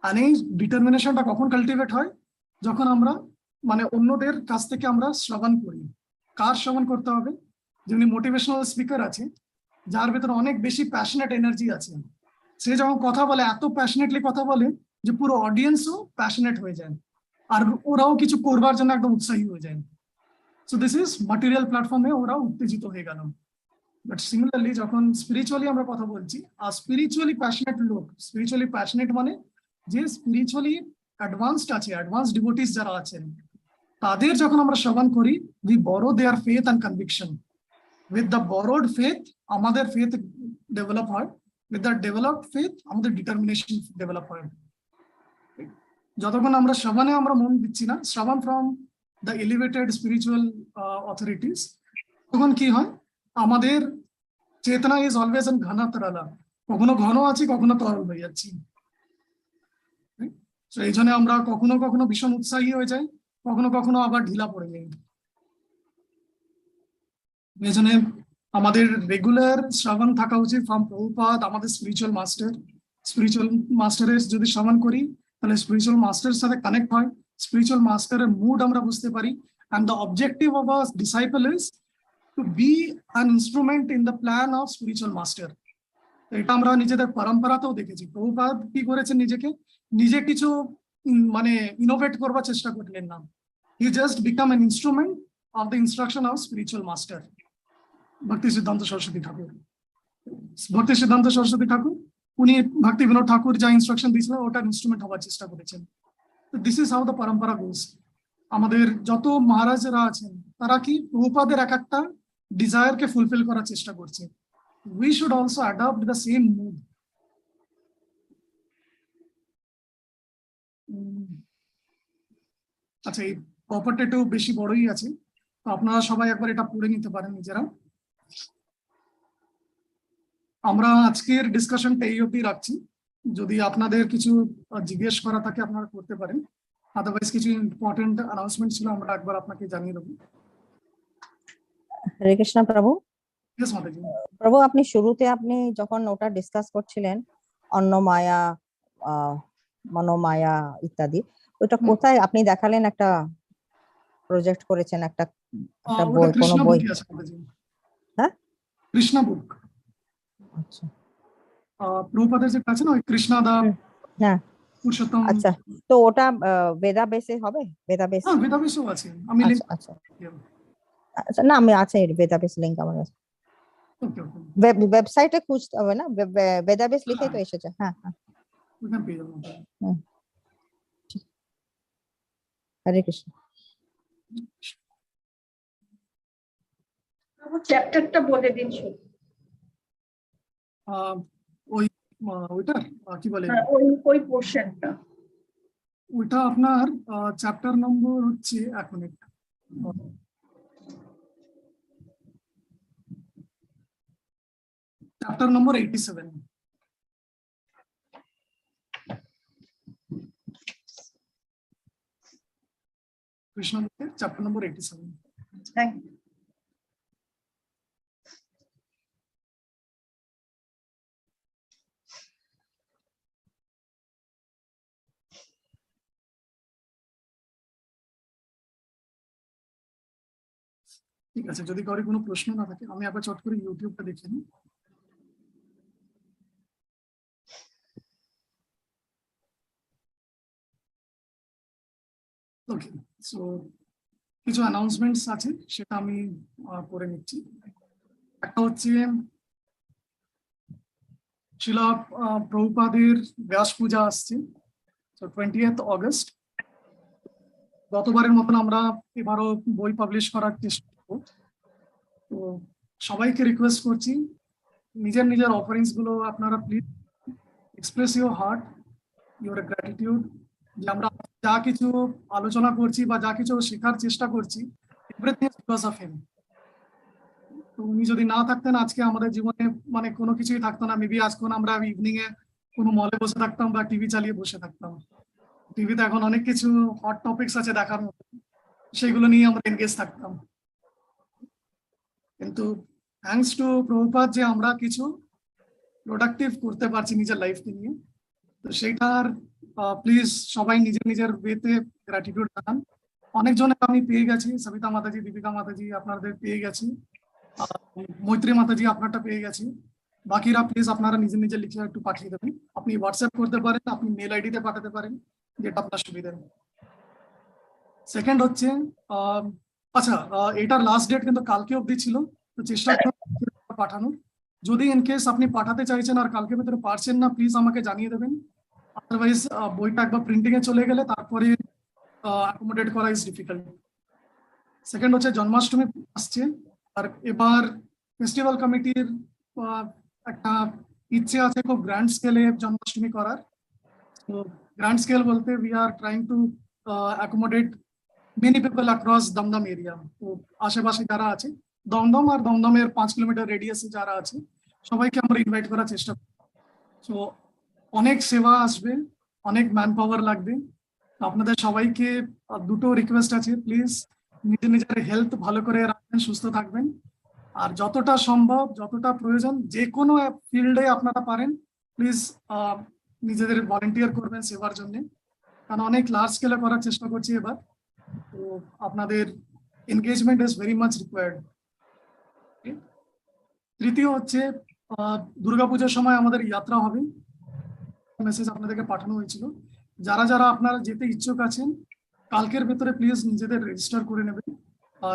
আর এই ডিটারমিনেশনটা কখন কাল্টিভেট হয়? যখন আমরা মানে অন্যদের কাছ থেকে আমরা শ্রবণ করি। কার শ্রবণ করতে হবে? যিনি মোটিভেশনাল স্পিকার আছে, যার ভেতরে অনেক বেশি প্যাশনেট এনার্জি আছে, সে যখন কথা বলে এত প্যাশনেটলি কথা বলে যে পুরো অডিয়েন্সও প্যাশনেট হয়ে যায়, আর ওরাও কিছু করবার জন্য একদম উৎসাহী হয়ে যায়। সো দিস ইজ ম্যাটেরিয়াল প্ল্যাটফর্মে ওরা উত্তেজিত হয়ে গেল। বাট সিমিলারলি যখন স্পিরিচুয়ালি আমরা কথা বলছি, আর স্পিরিচুয়ালি প্যাশনেট লোক, স্পিরিচুয়ালি প্যাশনেট মানে যে স্পিরিচুয়ালি অ্যাডভান্সড আছে, অ্যাডভান্স ডিভোটিস যারা আছেন, তাদের যখন আমরা শ্রবণ করি, we borrow their faith and conviction. With the borrowed faith আমাদের ফেথ ডেভেলপ হয়, উইথ দ্য ডেভেলপড ফেথ আমাদের ডিটারমিনেশন ডেভেলপ হয়। যতক্ষণ আমরা শ্রবণে আমরা মন দিচ্ছি না, শ্রবণ from the elevated spiritual authorities, তখন কি হয়, আমাদের চেতনা ইজ অলওয়েজ এন ঘন তরলা, কখনো ঘন আছি, কখনো তরল হয়ে যাচ্ছি। এই জন্য আমরা কখনো কখনো ভীষণ উৎসাহী হয়ে যাই, কখনো কখনো আবার ঢিলা পড়ে যাই। এই জন্য আমাদের রেগুলার শ্রবণ থাকা উচিত ফ্রম প্রভুপাদ, আমাদের স্পিরিচুয়াল মাস্টার। স্পিরিচুয়াল মাস্টারের যদি শ্রবণ করি, তাহলে স্পিরিচুয়াল মাস্টারের সাথে কানেক্ট হয়, স্পিরিচুয়াল মাস্টারের মুড আমরা বুঝতে পারি। And the objective of a disciple is to be an instrument in the plan of spiritual master. এটা আমরা নিজেদের পরম্পরাতেও দেখেছি। প্রভুপাদ কি করেছেন, নিজে কিছু মানে ইনোভেট করবার চেষ্টা করলেন না। He just become an instrument of the instruction of spiritual master ভক্তি সিদ্ধান্ত সরস্বতী ঠাকুর। ভক্তি সিদ্ধান্ত সরস্বতী ঠাকুর উনি ভক্তি বিনোদ ঠাকুর যা ইনস্ট্রাকশন দিয়েছিলেন ওটার ইনস্ট্রুমেন্ট হওয়ার চেষ্টা করেছেন। দিস ইজ হাউ দ্য পরম্পরা গোস। আমাদের যত মহারাজরা আছেন তারা কি প্রভুপাদের এক একটা ডিজায়ারকে ফুলফিল করার চেষ্টা করছে। We should also adopt the same mood. আচ্ছা, এই প্রপার্টিটাও বেশি বড়ই আছে, তো আপনারা সবাই একবার এটা পড়ে নিতে পারেন নিজেরা। আমরা আজকের ডিসকাশনটা এই অবধি রাখছি। যদি আপনাদের কিছু জিজ্ঞেস করা থাকে আপনারা করতে পারেন, আদারওয়াইজ কিছু ইম্পর্টেন্ট অ্যানাউন্সমেন্ট ছিল আমরা একবার আপনাকে জানিয়ে দেবো। হরে কৃষ্ণ প্রভু। ইয়েস মাতাজি। প্রভু, আপনি শুরুতে আপনি যখন ওটা ডিসকাস করছিলেন অন্নমায়া, মনোমায়া ইত্যাদি, ওটা কোথায় আপনি দেখালেন? একটা প্রজেক্ট করেছেন, একটা বই, কোন বই? হ্যাঁ, কৃষ্ণ বুক। আচ্ছা, প্রভুপাদের যে আছে না ওই কৃষ্ণা দা, হ্যাঁ পুরুষোত্তম। আচ্ছা, তো ওটা বেদা বেসে হবে? বেদা বেস? হ্যাঁ, বেদা বেসও আছে। আমি লিংক। আচ্ছা আচ্ছা, না আমি আছে, বেদা বেস লিংক আমার কাছে। ওকে ওকে, ওয়েবসাইটে খুঁজতে হবে না? বেদা বেস লিখে তো এসেছে। হ্যাঁ হ্যাঁ, ওখানে পেয়ে যাবেন। হরে কৃষ্ণ। চ্যাপ্টারটা বলে দিন শুধু। ওইটা কি বলে, ওই পোরশনটা। ওইটা আপনার চ্যাপ্টার নম্বর হচ্ছে, এক মিনিট, চ্যাপ্টার নম্বর 87। কৃষ্ণ বুকের চ্যাপ্টার নম্বর 87। Thank you. ঠিক আছে, যদি কারো কোনো প্রশ্ন না থাকে আমি একবার চট করে ইউটিউবটা দেখে নিই। ওকে, সো কিছু অ্যানাউন্সমেন্টস আছে সেটা আমি করে নিচ্ছি। একটা হচ্ছে শিলা প্রভুপাদের ব্যাস পূজা আসছে, তো 20th অগস্ট। গতবারের মতন আমরা এবারও বই পাবলিশ করার চেষ্টা করব। তো সবাইকে রিকোয়েস্ট করছি, নিজের নিজের অফারিংস গুলো আপনারা please express your heart, your gratitude, যে আমরা যা কিছু আলোচনা করছি বা যা কিছু শেখার চেষ্টা করছি, everything is because of him. তো উনি যদি না থাকতেন আজকে আমাদের জীবনে মানে কোনো কিছুই থাকতো না। মেবি আজকে আমরা ইভিনিং এ কোনো মলে বসে থাকতাম বা টিভি চালিয়ে বসে থাকতাম। টিভিতে এখন অনেক কিছু হট টপিকস আছে দেখার মতো, সেগুলো নিয়ে আমরা এনগেজ থাকতাম। কিন্তু থ্যাঙ্কস টু প্রভুপাদ যে আমরা কিছু প্রোডাক্টিভ করতে পারছি নিজের লাইফকে নিয়ে। তো সেটার প্লিজ সবাই নিজের নিজের ওয়েতে গ্র্যাটিটিউড জানান। অনেকজনের আমি পেয়ে গেছি, সবিতা মাতাজি, দীপিকা মাতাজি আপনাদের পেয়ে গেছি, মৈত্রী মাতাজি আপনারটা পেয়ে গেছি। বাকিরা প্লিজ আপনারা নিজে নিজে লিখে একটু পাঠিয়ে দেবেন। আপনি হোয়াটসঅ্যাপ করতে পারেন, আপনি মেল আইডিতে পাঠাতে পারেন, যেটা আপনার সুবিধা। সেকেন্ড হচ্ছে আচ্ছা, এটার লাস্ট ডেট কিন্তু কালকে অবধি ছিল, তো চেষ্টা করুন পাঠানোর। যদি ইনকেস আপনি পাঠাতে চাইছেন আর কালকে ভিতরে পারছেন না, প্লিজ আমাকে জানিয়ে দেবেন। আদারওয়াইজ বইটা একবার প্রিন্টিং এ চলে গেলে তারপরে অ্যাকোমোডেট করা ইজ ডিফিকাল্ট। সেকেন্ড হচ্ছে জন্মাষ্টমী আসছে, আর এবার ফেস্টিভ্যাল কমিটির একটা ইচ্ছে আছে খুব গ্র্যান্ড স্কেলে জন্মাষ্টমী করার। তো গ্র্যান্ড স্কেল বলতে we are trying to accommodate many people across Dum Dum area. তো আশেপাশে যারা আছে, দমদম আর দমদমের 5 কিলোমিটার রেডিয়াসে যারা আছে, সবাইকে আমরা ইনভাইট করার চেষ্টা করি। তো অনেক সেবা আসবে, অনেক ম্যান পাওয়ার লাগবে। আপনাদের সবাইকে দুটো রিকোয়েস্ট আছে, প্লিজ নিজের নিজের হেলথ ভালো করে রাখবেন, সুস্থ থাকবেন, আর যতটা সম্ভব যতটা প্রয়োজন যে কোনো ফিল্ডে আপনারা পারেন প্লিজ নিজেদের ভলেন্টিয়ার করবেন সেবার জন্য, কারণ অনেক লার্জ স্কেলে করার চেষ্টা করছি এবার। তো আপনাদের engagement is very much required. তৃতীয় হচ্ছে দুর্গাপূজার সময় আমাদের যাত্রা হবে, মেসেজ আপনাদেরকে পাঠানো হয়েছিল। যারা যারা আপনারা যেতে ইচ্ছুক আছেন কালকের ভেতরে প্লিজ নিজেদের রেজিস্টার করে নেবেন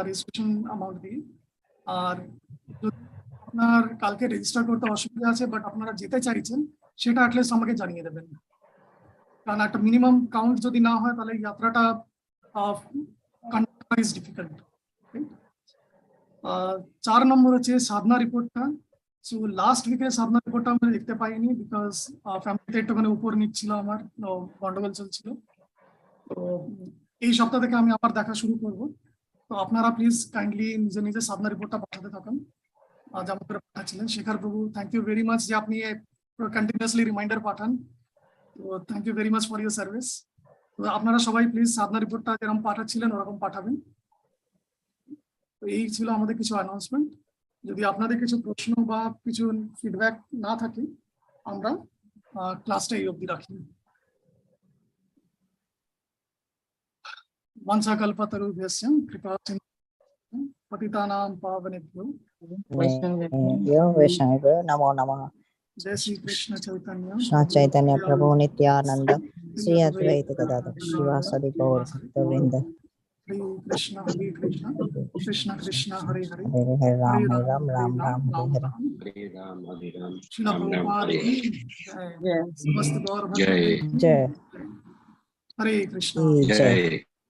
রেজিস্ট্রেশন অ্যামাউন্ট দিয়ে। আর যদি আপনার কালকে রেজিস্টার করতে অসুবিধা আছে বাট আপনারা যেতে চাইছেন, সেটা অ্যাটলিস্ট আমাকে জানিয়ে দেবেন, কারণ একটা মিনিমাম কাউন্ট যদি না হয় তাহলে যাত্রাটা কন্ডাক্ট করা ইজ ডিফিকাল্ট। 4 নম্বর হচ্ছে সাধনা রিপোর্টটা। সো লাস্ট উইকের সাধনা রিপোর্টটা আমরা দেখতে পাইনি, বিকজ ফ্যামিলিতে একটুখানি উপর নিচ্ছিল, আমার গন্ডগোল চলছিল। তো এই সপ্তাহ থেকে আমি আবার দেখা শুরু করব। তো আপনারা প্লিজ কাইন্ডলি নিজে নিজে সাধনা রিপোর্টটা পাঠাতে থাকুন, যেমন করে পাঠাচ্ছিলেন। শেখর প্রভু, থ্যাংক ইউ ভেরি মাচ যে আপনি কন্টিনিউয়াসলি রিমাইন্ডার পাঠান। তো thank you very much for your service. তো আপনারা সবাই প্লিজ সাধনা রিপোর্টটা যেরকম পাঠাচ্ছিলেন ওরকম পাঠাবেন। তো এই ছিল আমাদের কিছু অ্যানাউন্সমেন্ট। যদি আপনাদের কিছু প্রশ্ন বা কিছু ফিডব্যাক না থাকে, আমরা ক্লাসটা এই অবধি রাখি। वंशाकल्पतरुभ्यश्च कृपा पतितानां पावनेभ्यो वैष्णवेभ्यो नमो नमः। जय श्री कृष्ण चैतन्य चैतन्य प्रभु नित्यानंद श्री अद्वैत गदाधर श्रीवासदि गौर भक्तवृंद। हरे कृष्ण कृष्ण कृष्ण हरे हरे, हरे हरे राम राम राम राम हरे हरे। श्रील प्रभुपाद की जय, समस्त गौर भक्त जय। जय, हरे कृष्ण जय।